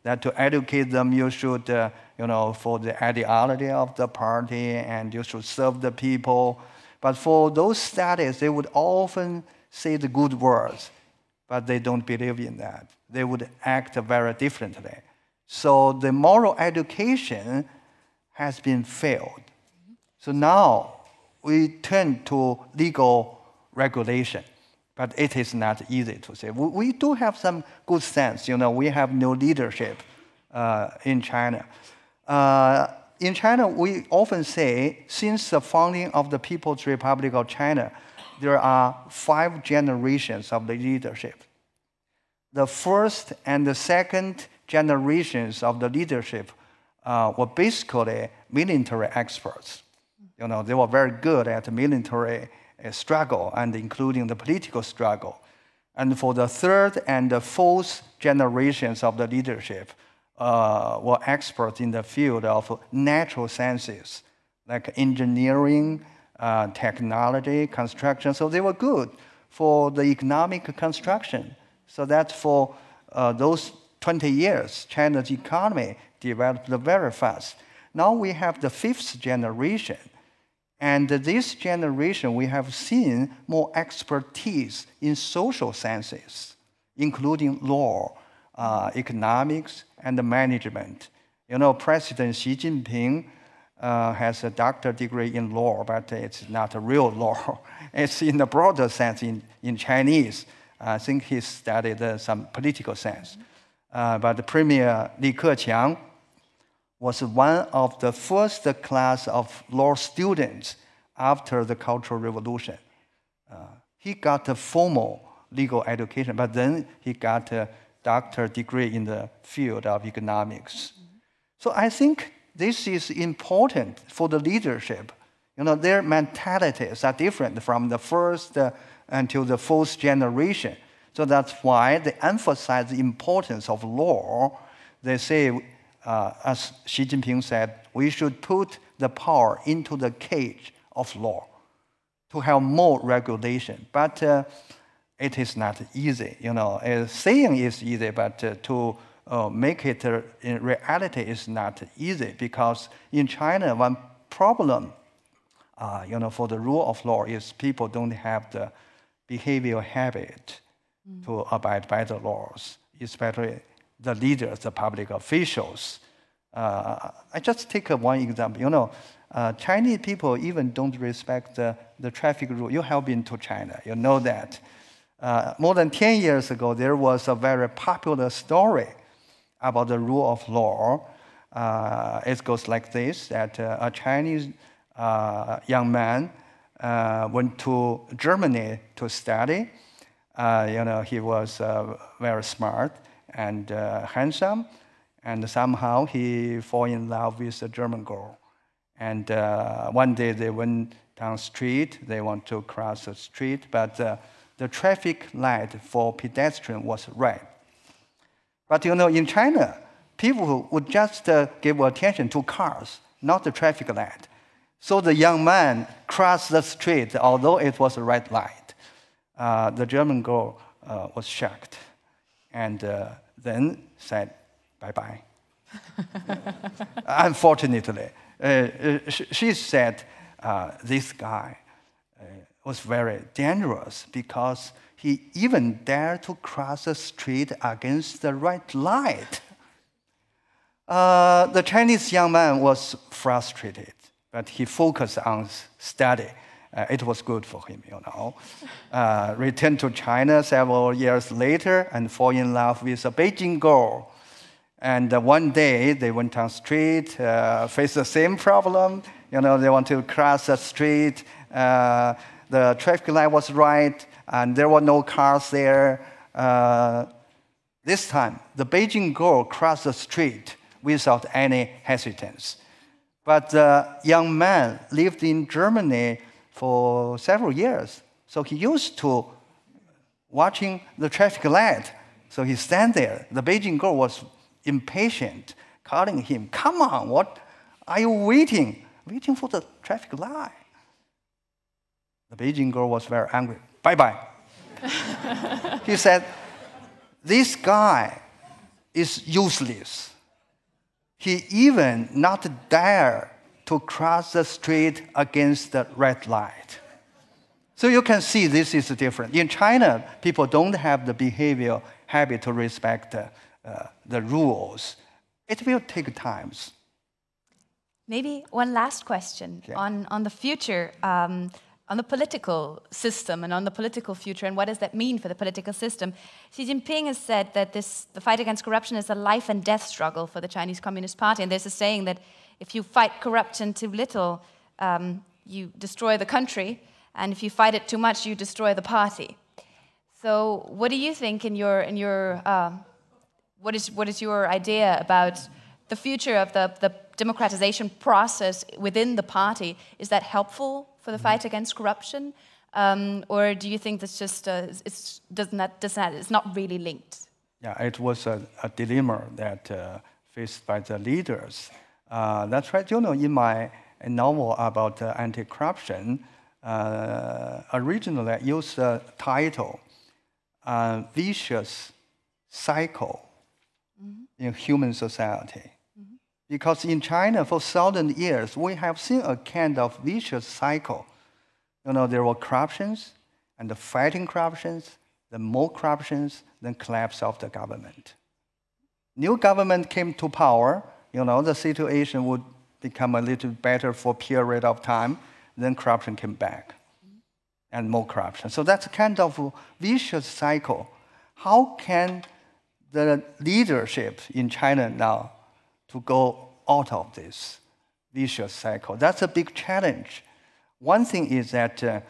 That to educate them, you should, for the ideology of the party, and you should serve the people. But for those studies, they would often say the good words, but they don't believe in that. They would act very differently. So the moral education has been failed. So now we turn to legal regulation. But it is not easy to say. We do have some good sense. We have new leadership in China. In China, we often say, since the founding of the People's Republic of China, there are 5 generations of the leadership. The first and the second generations of the leadership were basically military experts. They were very good at military struggle, and including the political struggle. And for the third and the fourth generations of the leadership were experts in the field of natural sciences, like engineering, technology, construction. So they were good for the economic construction. So that for those 20 years, China's economy developed very fast. Now we have the 5th generation. And this generation, we have seen more expertise in social sciences, including law, economics, and management. You know, President Xi Jinping has a doctorate degree in law, but it's not a real law. It's in the broader sense in Chinese. I think he studied some political science. But the Premier Li Keqiang was one of the first class of law students after the Cultural Revolution. He got a formal legal education, but then he got a doctorate degree in the field of economics. So I think this is important for the leadership. You know, their mentalities are different from the first until the fourth generation. So that's why they emphasize the importance of law. They say, as Xi Jinping said, we should put the power into the cage of law to have more regulation. But it is not easy. You know, saying is easy, but to make it in reality is not easy, because in China, one problem, you know, for the rule of law is people don't have the behavioral habit to abide by the laws, especially the leaders, the public officials. I just take one example. You know, Chinese people even don't respect the traffic rule. You have been to China, you know that. More than 10 years ago, there was a very popular story about the rule of law. It goes like this, that a Chinese young man went to Germany to study. You know, he was very smart and handsome, and somehow he fell in love with a German girl. And one day they went down the street, they want to cross the street, but the traffic light for pedestrian was red. But you know, in China, people would just give attention to cars, not the traffic light. So the young man crossed the street, although it was a red light. The German girl was shocked and then said, bye-bye. Unfortunately, she said this guy was very dangerous because he even dared to cross the street against the red light. The Chinese young man was frustrated, but he focused on study. It was good for him, you know. Returned to China several years later and fall in love with a Beijing girl. And one day they went on the street, faced the same problem. You know, they want to cross the street. The traffic light was right, and there were no cars there. This time, the Beijing girl crossed the street without any hesitance. But the young man lived in Germany for several years. So he used to watching the traffic light. So he stand there. The Beijing girl was impatient, calling him, come on, what are you waiting? Waiting for the traffic light. The Beijing girl was very angry. Bye-bye. He said, this guy is useless. He even not dare to cross the street against the red light. So you can see this is different. In China, people don't have the behavioral habit to respect the rules. It will take time. Maybe one last question on the future, on the political system and on the political future, and what does that mean for the political system? Xi Jinping has said that the fight against corruption is a life and death struggle for the Chinese Communist Party, and there's a saying that if you fight corruption too little, you destroy the country, and if you fight it too much, you destroy the party. So, what do you think what is your idea about the future of the democratization process within the party? Is that helpful for the fight against corruption, or do you think that's just it's not really linked? Yeah, it was a dilemma that faced by the leaders. That's right. You know, in my novel about anti-corruption, originally I used the title "Vicious Cycle in Human Society." Because in China, for 1,000 years, we have seen a kind of vicious cycle. There were corruptions, and the fighting corruptions, then more corruptions, then collapse of the government. New government came to power, the situation would become a little better for a period of time, then corruption came back, and more corruption. So that's a kind of vicious cycle. How can the leadership in China now to go out of this vicious cycle? That's a big challenge. One thing is that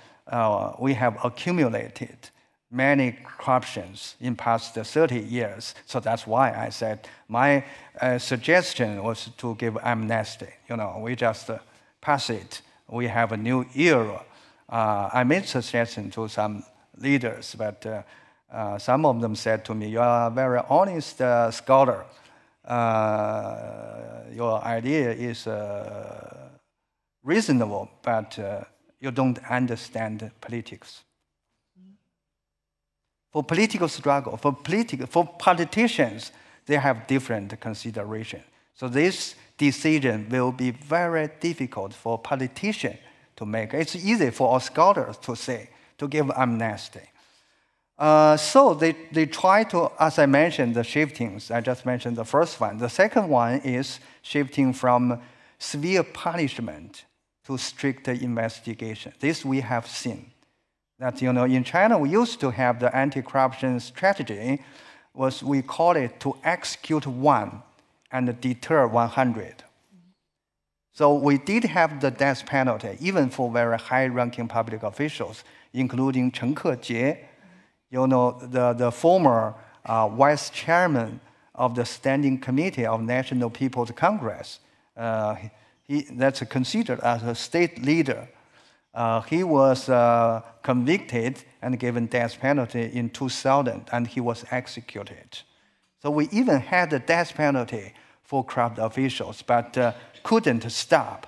we have accumulated many corruptions in past 30 years. So that's why I said my suggestion was to give amnesty. We just pass it. We have a new era. I made suggestion to some leaders, but some of them said to me, "You are a very honest scholar. Your idea is reasonable, but you don't understand politics." For political struggle, for politicians, they have different considerations. So this decision will be very difficult for politicians to make. It's easy for us scholars to say, to give amnesty. So they try to, as I mentioned, the shiftings. I just mentioned the first one. The second one is shifting from severe punishment to strict investigation. This we have seen. That, in China, we used to have the anti-corruption strategy, we call it to execute one and deter 100. So we did have the death penalty, even for very high-ranking public officials, including Chen Kejie, the former vice chairman of the Standing Committee of National People's Congress. That's considered as a state leader. He was convicted and given death penalty in 2000, and he was executed. So we even had the death penalty for corrupt officials, but couldn't stop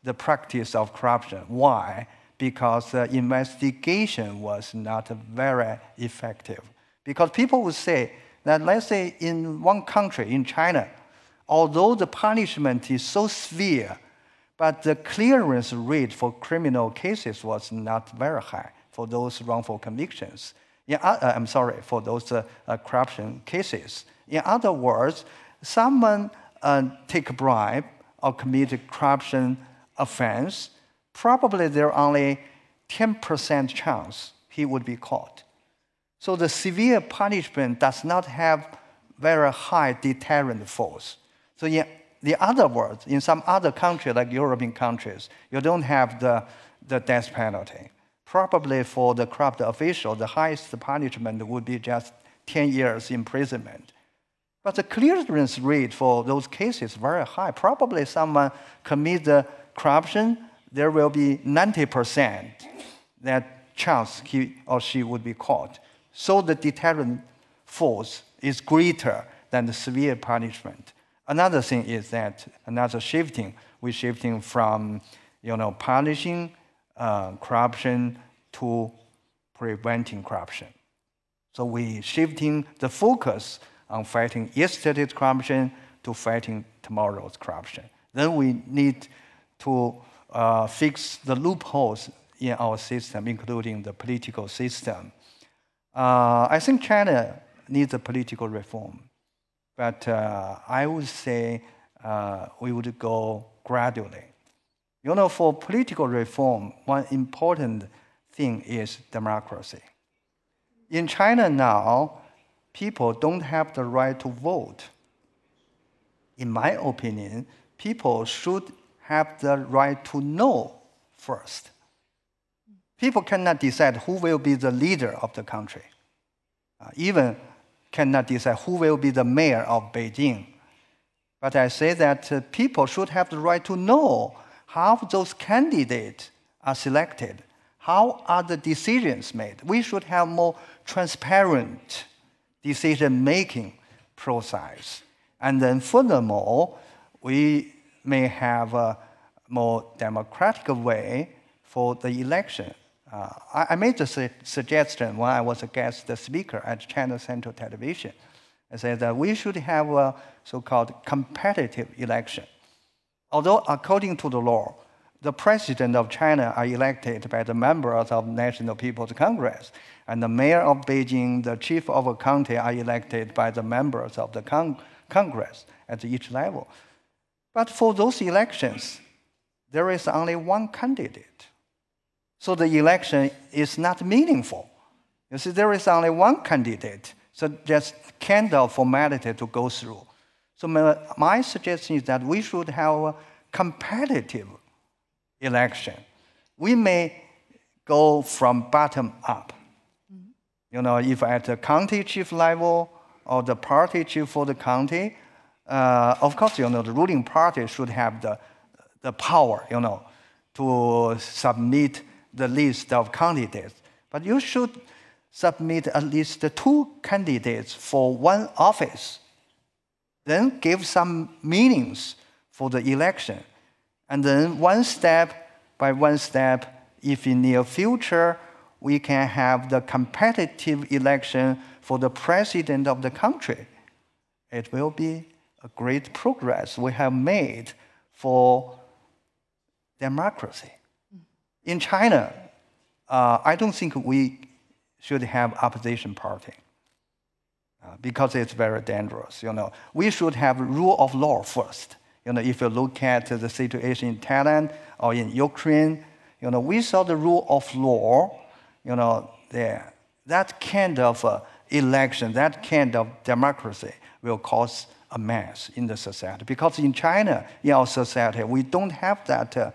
the practice of corruption. Why? Because the investigation was not very effective. Because people would say that, let's say in one country, in China, although the punishment is so severe, but the clearance rate for criminal cases was not very high for those wrongful convictions. For those corruption cases. In other words, someone take a bribe or commit a corruption offense, probably there are only 10% chance he would be caught. So the severe punishment does not have very high deterrent force. So in other words, in some other countries, like European countries, you don't have the death penalty. Probably for the corrupt official, the highest punishment would be just 10 years imprisonment. But the clearance rate for those cases is very high. Probably someone commit the corruption, there will be 90% that chance he or she would be caught. So the deterrent force is greater than the severe punishment. Another thing is that another shifting, we're shifting from punishing corruption to preventing corruption. So we're shifting the focus on fighting yesterday's corruption to fighting tomorrow's corruption. Then we need to fix the loopholes in our system, including the political system. I think China needs a political reform, but I would say we would go gradually. For political reform, one important thing is democracy. In China now, people don't have the right to vote. In my opinion, people should have the right to know first. People cannot decide who will be the leader of the country. Even cannot decide who will be the mayor of Beijing. But I say that people should have the right to know how those candidates are selected, how are the decisions made. We should have more transparent decision-making process. And then furthermore, we may have a more democratic way for the election. I made the suggestion when I was a guest speaker at China Central Television. I said that we should have a so-called competitive election. Although according to the law, the president of China are elected by the members of National People's Congress, and the mayor of Beijing, the chief of a county are elected by the members of the Congress at each level. But for those elections, there is only one candidate. So the election is not meaningful. You see, there is only one candidate, so just kind of formality to go through. So my suggestion is that we should have a competitive election. We may go from bottom up. You know, if at the county chief level or the party chief for the county, of course, you know, the ruling party should have the power, you know, to submit the list of candidates. But you should submit at least 2 candidates for one office. Then give some meanings for the election. And then one step by one step, if in near future, we can have the competitive election for the president of the country. It will be a great progress we have made for democracy. In China, I don't think we should have opposition party because it's very dangerous. You know, we should have rule of law first. You know, if you look at the situation in Thailand or in Ukraine, you know, we saw the rule of law, you know, there. That kind of election, that kind of democracy will cause a mess in the society. Because in China, in our society, we don't have that,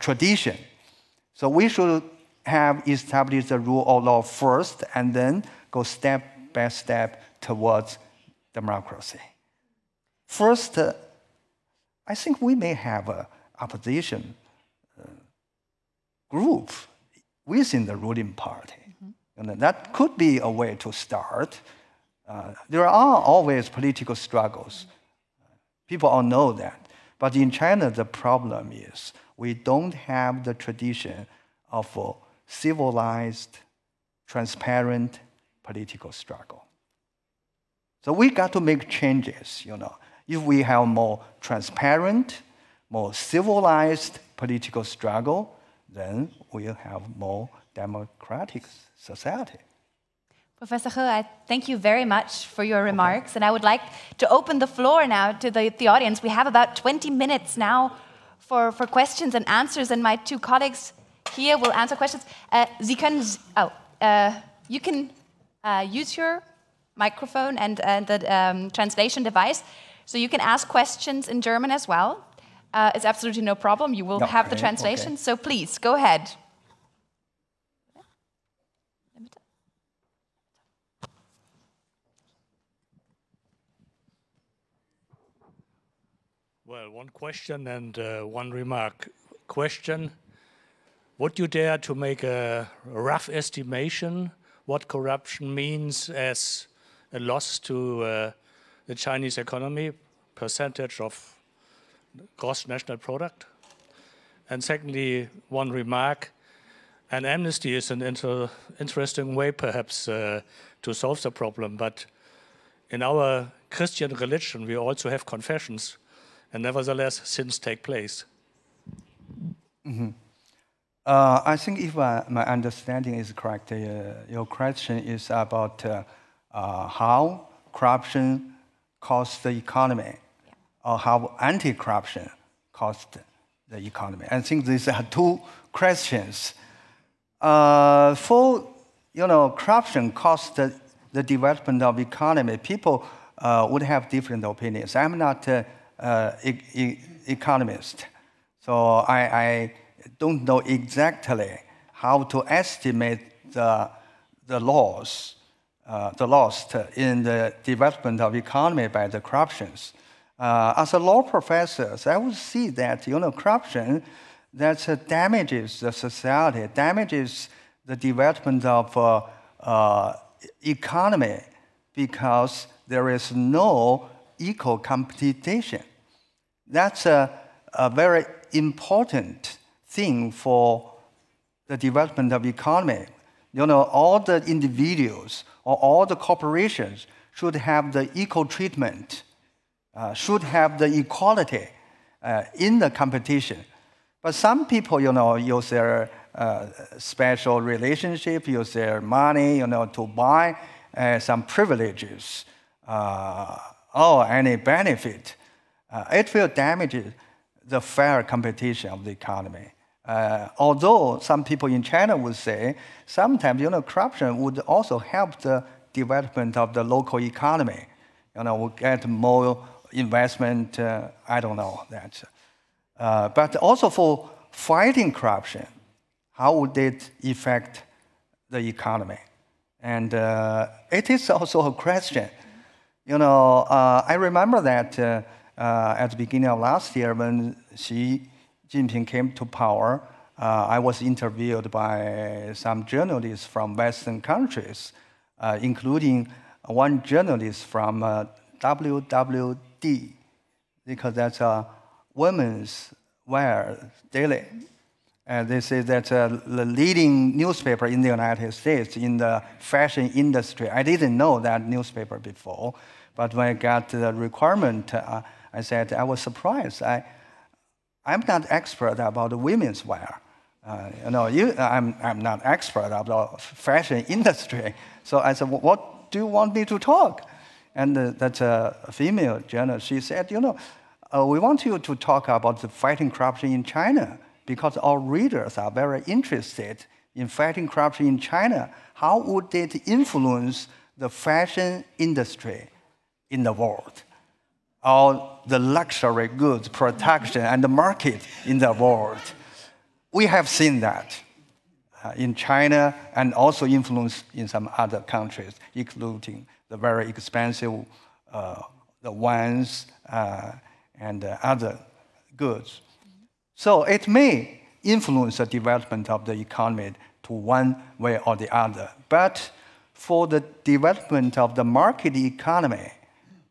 tradition. So we should have established the rule of law first and then go step by step towards democracy. First, I think we may have an opposition group within the ruling party. And that could be a way to start. There are always political struggles. People all know that. But in China, the problem is we don't have the tradition of a civilized, transparent political struggle. So we got to make changes, you know. If we have more transparent, more civilized political struggle, then we'll have more democratic society. Professor He, I thank you very much for your remarks, and I would like to open the floor now to the audience. We have about 20 minutes now for questions and answers, and my 2 colleagues here will answer questions. You can use your microphone and the translation device, so you can ask questions in German as well. It's absolutely no problem. You will have the translation, so please, go ahead. Well, one question and one remark. Question, would you dare to make a rough estimation what corruption means as a loss to the Chinese economy, percentage of gross national product? And secondly, one remark, an amnesty is an interesting way perhaps to solve the problem, but in our Christian religion we also have confessions, and nevertheless sins take place. I think if my understanding is correct, your question is about how corruption costs the economy, or how anti-corruption costs the economy. I think these are 2 questions. Corruption costs the development of economy. People would have different opinions. I'm not economist, so I don't know exactly how to estimate the loss in the development of economy by the corruptions. As a law professor, I would see that corruption that damages the society, damages the development of economy because there is no equal competition. That's a very important thing for the development of economy. all the individuals or all the corporations should have the equal treatment, should have the equality in the competition. But some people, use their special relationship, use their money, to buy some privileges or any benefit. It will damage the fair competition of the economy. Although some people in China would say sometimes, corruption would also help the development of the local economy. We get more investment. I don't know that. But also for fighting corruption, how would it affect the economy? And it is also a question. I remember that at the beginning of last year when Xi Jinping came to power, I was interviewed by some journalists from Western countries, including one journalist from WWD, because that's a women's wear daily. And they say that the leading newspaper in the United States in the fashion industry. I didn't know that newspaper before, but when I got the requirement, I said I was surprised. I'm not expert about the women's wear. I'm not expert about the fashion industry. So I said, what do you want me to talk? And that's a female journalist. She said, we want you to talk about the fighting corruption in China because our readers are very interested in fighting corruption in China. How would it influence the fashion industry in the world? Or the luxury goods production and the market in the world? We have seen that in China and also influenced in some other countries, including the very expensive the wines and other goods. So it may influence the development of the economy to one way or the other. But for the development of the market economy,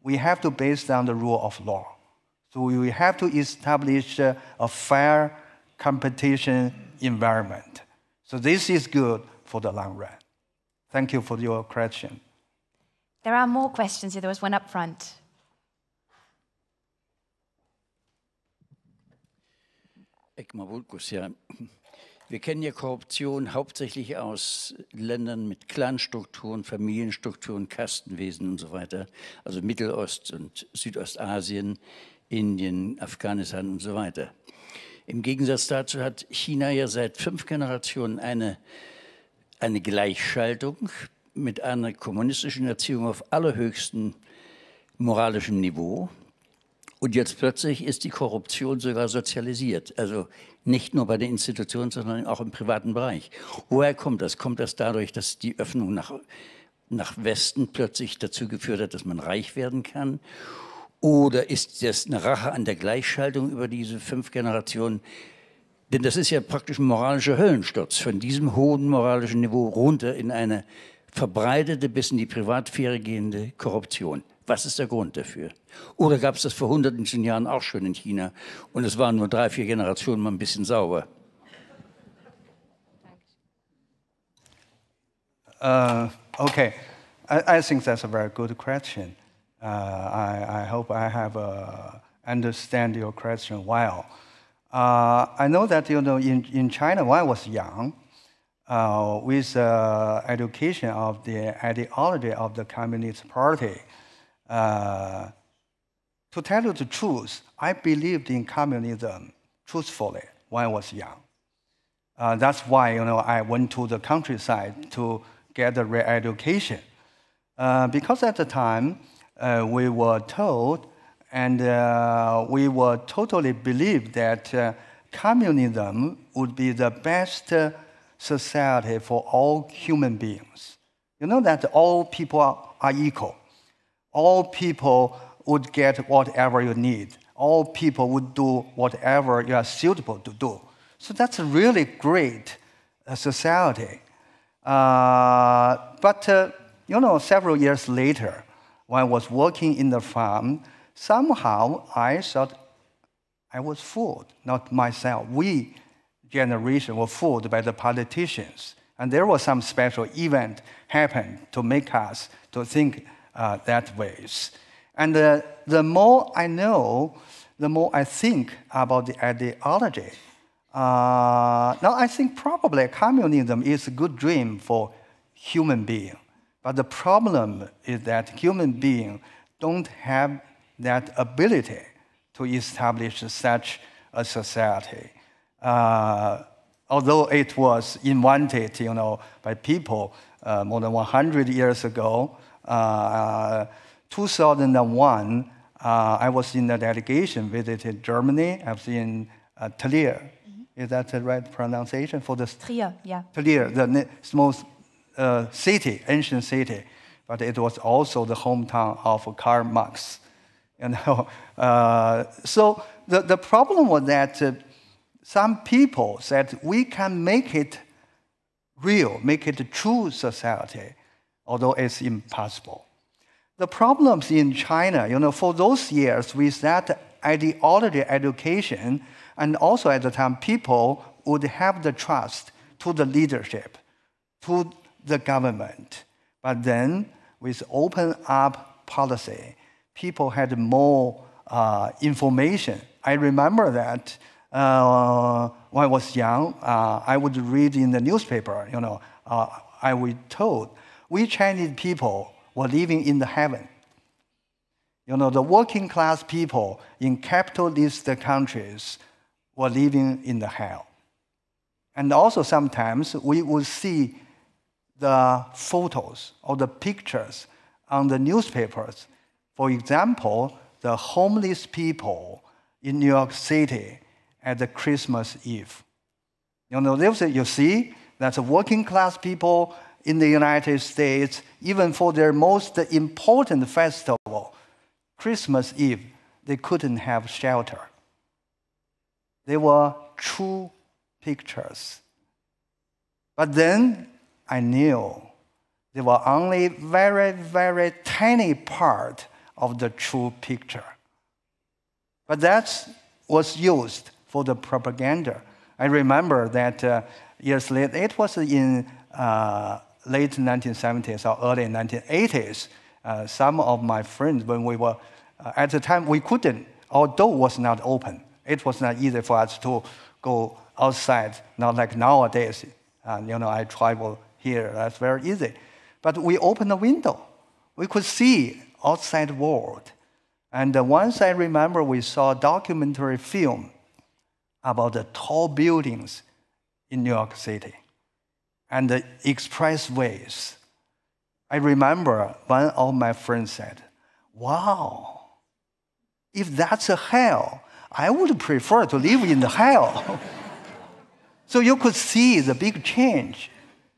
we have to base on the rule of law. So we have to establish a fair competition environment. So this is good for the long run. Thank you for your question. There are more questions here. There was one up front. Ja. Wir kennen ja Korruption hauptsächlich aus Ländern mit Clanstrukturen, Familienstrukturen, Kastenwesen und so weiter, also Mittelost- und Südostasien, Indien, Afghanistan und so weiter. Im Gegensatz dazu hat China ja seit 5 Generationen eine Gleichschaltung mit einer kommunistischen Erziehung auf allerhöchstem moralischem Niveau. Und jetzt plötzlich ist die Korruption sogar sozialisiert, also nicht nur bei den Institutionen, sondern auch im privaten Bereich. Woher kommt das? Kommt das dadurch, dass die Öffnung nach Westen plötzlich dazu geführt hat, dass man reich werden kann? Oder ist das eine Rache an der Gleichschaltung über diese 5 Generationen? Denn das ist ja praktisch ein moralischer Höllensturz, von diesem hohen moralischen Niveau runter in eine verbreitete, bis in die Privatsphäre gehende Korruption. Was ist der Grund dafür? Oder gab es das vor hunderten von Jahren auch schon in China und es waren nur 3, 4 Generationen mal ein bisschen sauber? Okay, I think that's a very good question. I hope I have understand your question well. I know that in China when I was young, with education of the ideology of the Communist Party. To tell you the truth, I believed in communism truthfully when I was young. That's why I went to the countryside to get a re-education. Because at the time, we were told and we were totally believed that communism would be the best society for all human beings. You know that all people are equal. All people would get whatever you need. All people would do whatever you are suitable to do. So that's a really great society. But several years later, when I was working in the farm, somehow I thought I was fooled, not myself. We generation were fooled by the politicians. And there was some special event happened to make us to think that ways. And the more I know, the more I think about the ideology. Now I think probably communism is a good dream for human beings. But the problem is that human beings don't have that ability to establish such a society. Although it was invented, by people more than 100 years ago, 2001, I was in a delegation, visited Germany. I was in Trier. Is that the right pronunciation for the Trier? Yeah. Trier, the most city, ancient city, but it was also the hometown of Karl Marx. So the problem was that some people said we can make it real, make it a true society, although it's impossible. The problems in China, for those years with that ideology education, and also at the time people would have the trust to the leadership, to the government. But then with open up policy, people had more information. I remember that when I was young, I would read in the newspaper, I was told, we Chinese people were living in the heaven. The working class people in capitalist countries were living in the hell. And also sometimes we would see the photos or the pictures on the newspapers. For example, the homeless people in New York City at the Christmas Eve. You see that the working class people in the United States, even for their most important festival, Christmas Eve, they couldn't have shelter. They were true pictures. But then I knew they were only very, very tiny part of the true picture. But that was used for the propaganda. I remember that years later, it was in late 1970s or early 1980s, some of my friends, when we were, at the time we couldn't, our door was not open. It was not easy for us to go outside, not like nowadays. I travel here, that's very easy. But we opened the window. We could see outside world. And once I remember we saw a documentary film about the tall buildings in New York City and the expressways. I remember one of my friends said, wow, if that's a hell, I would prefer to live in the hell. So you could see the big change.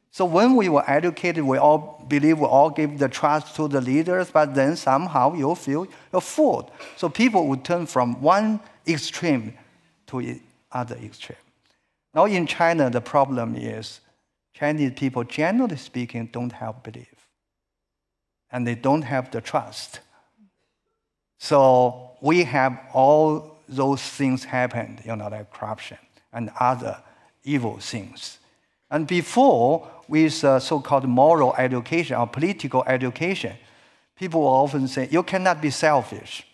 So when we were educated, we all believe we all give the trust to the leaders, but then somehow you feel you're fooled. So people would turn from one extreme to the other extreme. Now in China, the problem is Chinese people, generally speaking, don't have belief. And they don't have the trust. So we have all those things happen, like corruption and other evil things. And before, with so-called moral education or political education, people will often say, you cannot be selfish.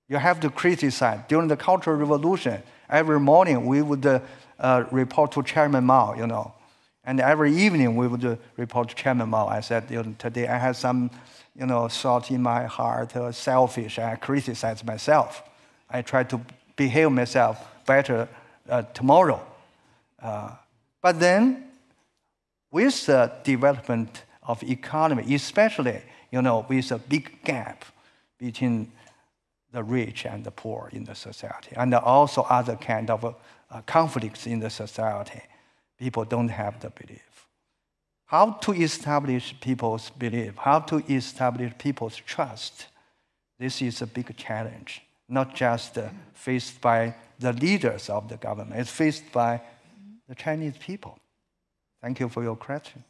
You have to criticize. During the Cultural Revolution, every morning we would report to Chairman Mao, and every evening we would report to Chairman Mao. I said, today I had some, thought in my heart, selfish. I criticize myself. I try to behave myself better tomorrow. But then, with the development of economy, especially, with a big gap between the rich and the poor in the society, and also other kind of conflicts in the society, people don't have the belief. How to establish people's belief, how to establish people's trust, this is a big challenge, not just faced by the leaders of the government, it's faced by the Chinese people. Thank you for your question.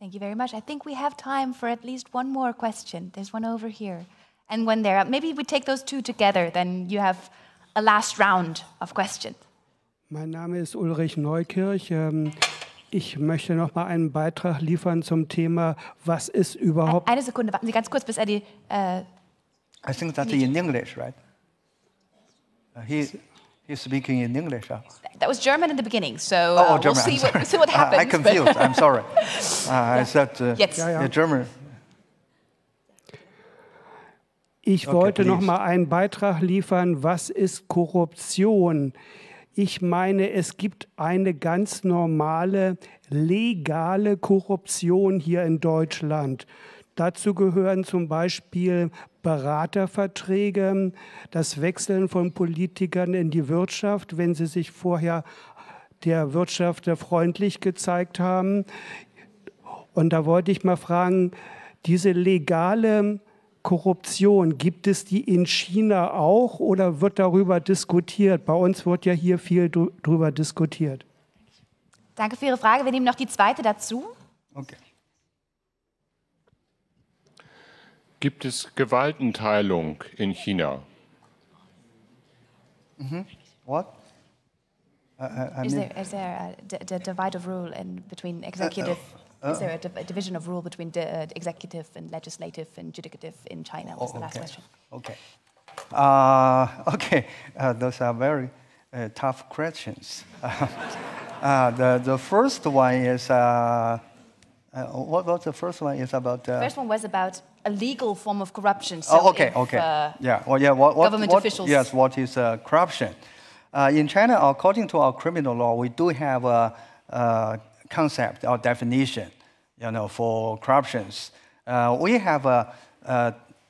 Thank you very much. I think we have time for at least one more question. There's one over here. And when they're up, maybe we take those two together, then you have a last round of questions. Mein Name ist Ulrich Neukirch. Ich möchte noch mal einen Beitrag liefern zum Thema, was ist überhaupt... Eine Sekunde, warten Sie ganz kurz, bis er die... I think that's in English, right? He's speaking in English. That was German in the beginning, so German. we'll see what happens. I confused. I'm sorry. I said German. Ich wollte noch mal einen Beitrag liefern, was ist Korruption? Ich meine, es gibt eine ganz normale, legale Korruption hier in Deutschland. Dazu gehören zum Beispiel Beraterverträge, das Wechseln von Politikern in die Wirtschaft, wenn sie sich vorher der Wirtschaft freundlich gezeigt haben. Und da wollte ich mal fragen, diese legale Korruption, gibt es die in China auch oder wird darüber diskutiert? Bei uns wird ja hier viel darüber diskutiert. Danke für Ihre Frage. Wir nehmen noch die zweite dazu. Okay. Gibt es Gewaltenteilung in China? What? Is there a divide of rule between executive? Is there a division of rule between the executive and legislative and judicative in China? Was the last question. Okay. Those are very tough questions. The first one is what was the first one? Is about. The first one was about a legal form of corruption. So government officials. Yes, what is corruption? In China, according to our criminal law, we do have a concept or definition, for corruptions. We have a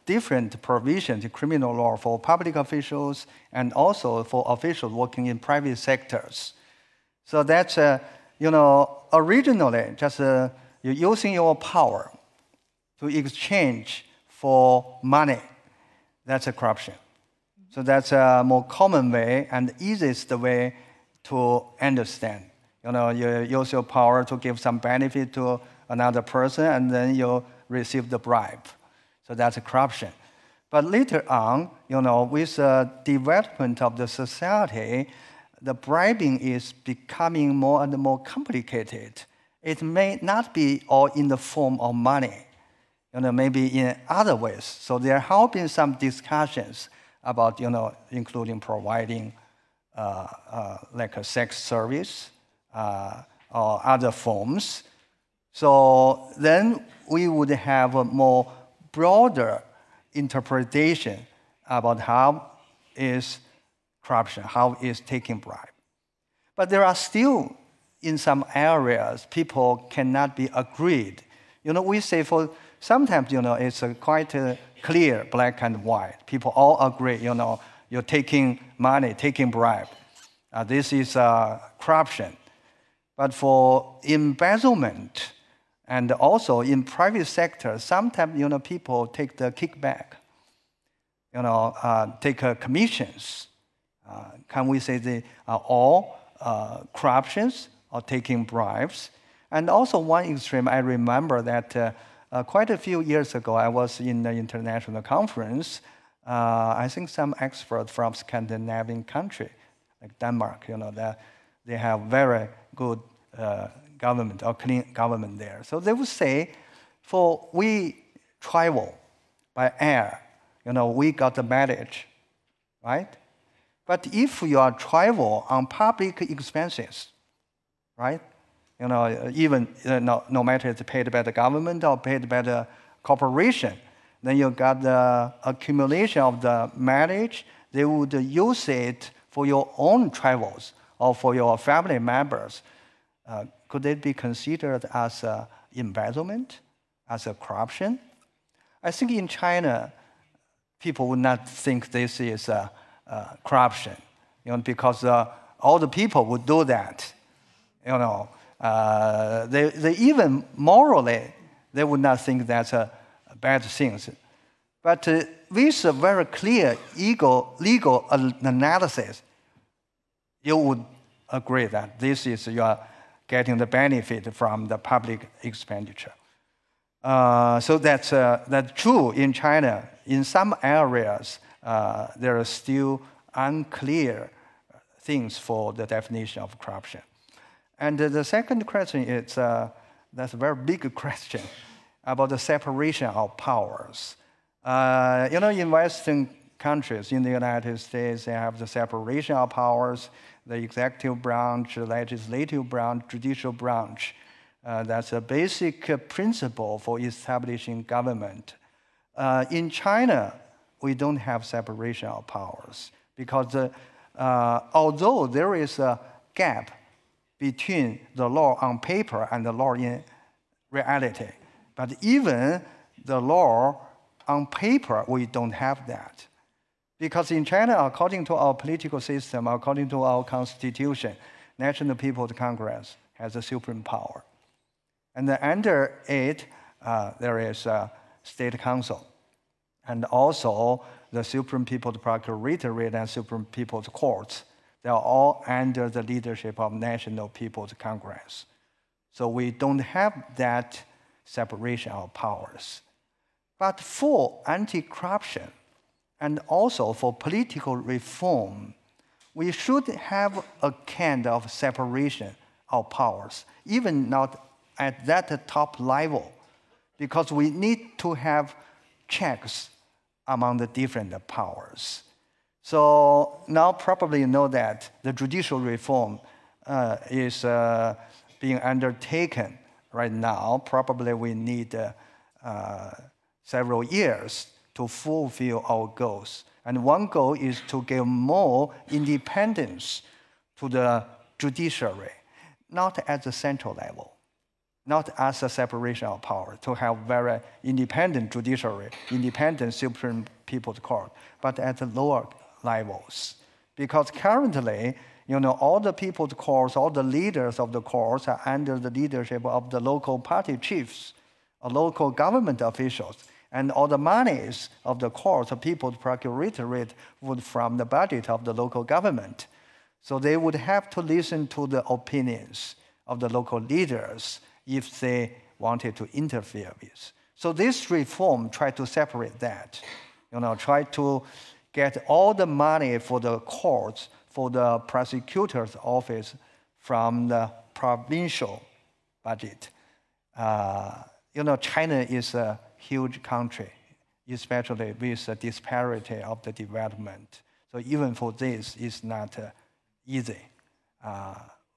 different provisions in criminal law for public officials and also for officials working in private sectors. So that's, originally just you're using your power to exchange for money. That's a corruption. So that's a more common way and easiest way to understand. You use your power to give some benefit to another person and then you receive the bribe. So that's a corruption. But later on, with the development of the society, the bribing is becoming more and more complicated. It may not be all in the form of money, maybe in other ways. So there have been some discussions about, including providing like a sex service or other forms. So then we would have a more broader interpretation about how is corruption, how is taking bribe. But there are still, in some areas, people cannot be agreed. We say sometimes, it's quite clear, black and white. People all agree, you're taking money, taking bribe. This is corruption. But for embezzlement, and also in private sector, sometimes, people take the kickback, take commissions. Can we say they are all corruptions or taking bribes? And also one extreme, I remember that quite a few years ago, I was in an international conference. I think some experts from Scandinavian country, like Denmark, that they have very good government or clean government there. So they would say, we travel by air, we got the mileage, right? But if you are travel on public expenses, right? Even no matter it's paid by the government or paid by the corporation, then you got the accumulation of the mileage. They would use it for your own travels or for your family members. Could it be considered as embezzlement, as a corruption? I think in China, people would not think this is corruption, because all the people would do that. They even morally, they would not think that's a bad thing. But with a very clear legal analysis, you would agree that this is you are getting the benefit from the public expenditure. So that's true in China. In some areas, there are still unclear things for the definition of corruption. And the second question is, that's a very big question about the separation of powers. You know, in Western countries, in the United States, they have the separation of powers, the executive branch, the legislative branch, judicial branch. That's a basic principle for establishing government. In China, we don't have separation of powers because although there is a gap between the law on paper and the law in reality, but even the law on paper, we don't have that. Because in China, according to our political system, according to our constitution, National People's Congress has a supreme power. And then under it, there is a state council. And also the Supreme People's Procuratorate and Supreme People's Courts. They are all under the leadership of National People's Congress. So we don't have that separation of powers. But for anti-corruption and also for political reform, we should have a kind of separation of powers, even not at that top level, because we need to have checks among the different powers. So now probably you know that the judicial reform is being undertaken right now. Probably we need several years to fulfill our goals. And one goal is to give more independence to the judiciary, not at the central level, not as a separation of power, to have very independent judiciary, independent Supreme People's Court, but at the lower levels. Because currently, you know, all the people's courts, all the leaders of the courts are under the leadership of the local party chiefs, or local government officials, and all the monies of the courts, the people's procuratorate, would from the budget of the local government. So they would have to listen to the opinions of the local leaders if they wanted to interfere with. So this reform tried to separate that, you know, try to get all the money for the courts, for the prosecutor's office from the provincial budget. You know, China is a huge country, especially with the disparity of the development. So even for this, it's not easy.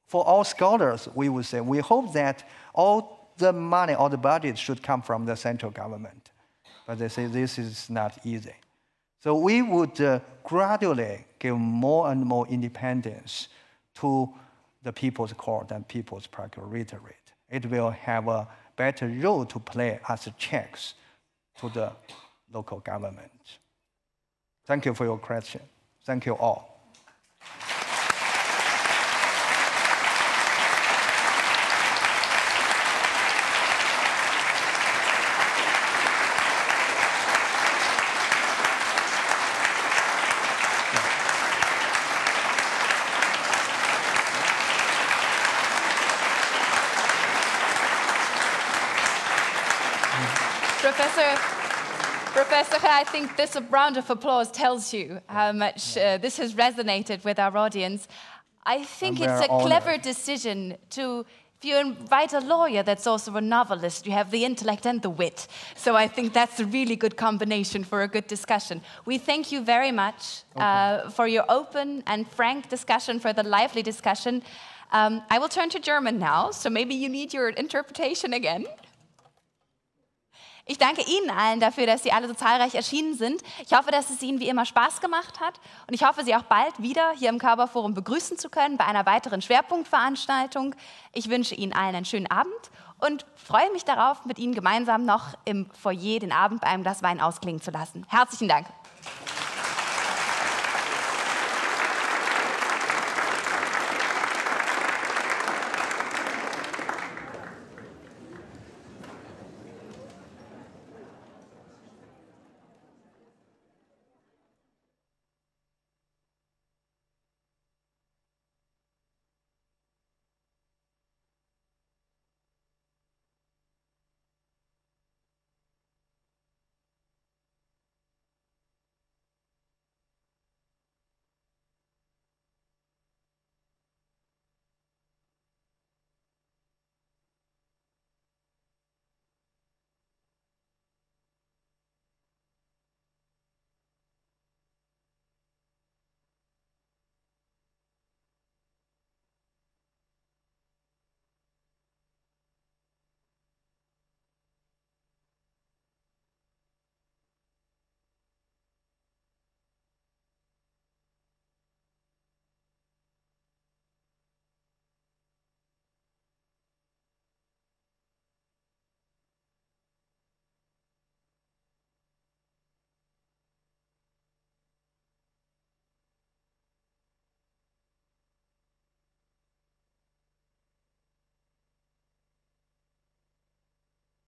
For all scholars, we would say, we hope that all the money, all the budget should come from the central government. But they say this is not easy. So we would gradually give more and more independence to the People's Court and People's Procuratorate. It will have a better role to play as checks to the local government. Thank you for your question. Thank you all. Professor, I think this round of applause tells you how much this has resonated with our audience. I think it's a clever decision to, if you invite a lawyer that's also a novelist, you have the intellect and the wit. So I think that's a really good combination for a good discussion. We thank you very much for your open and frank discussion, for the lively discussion. I will turn to German now, so maybe you need your interpretation again. Ich danke Ihnen allen dafür, dass Sie alle so zahlreich erschienen sind. Ich hoffe, dass es Ihnen wie immer Spaß gemacht hat und ich hoffe, Sie auch bald wieder hier im KörberForum begrüßen zu können bei einer weiteren Schwerpunktveranstaltung. Ich wünsche Ihnen allen einen schönen Abend und freue mich darauf, mit Ihnen gemeinsam noch im Foyer den Abend bei einem Glas Wein ausklingen zu lassen. Herzlichen Dank.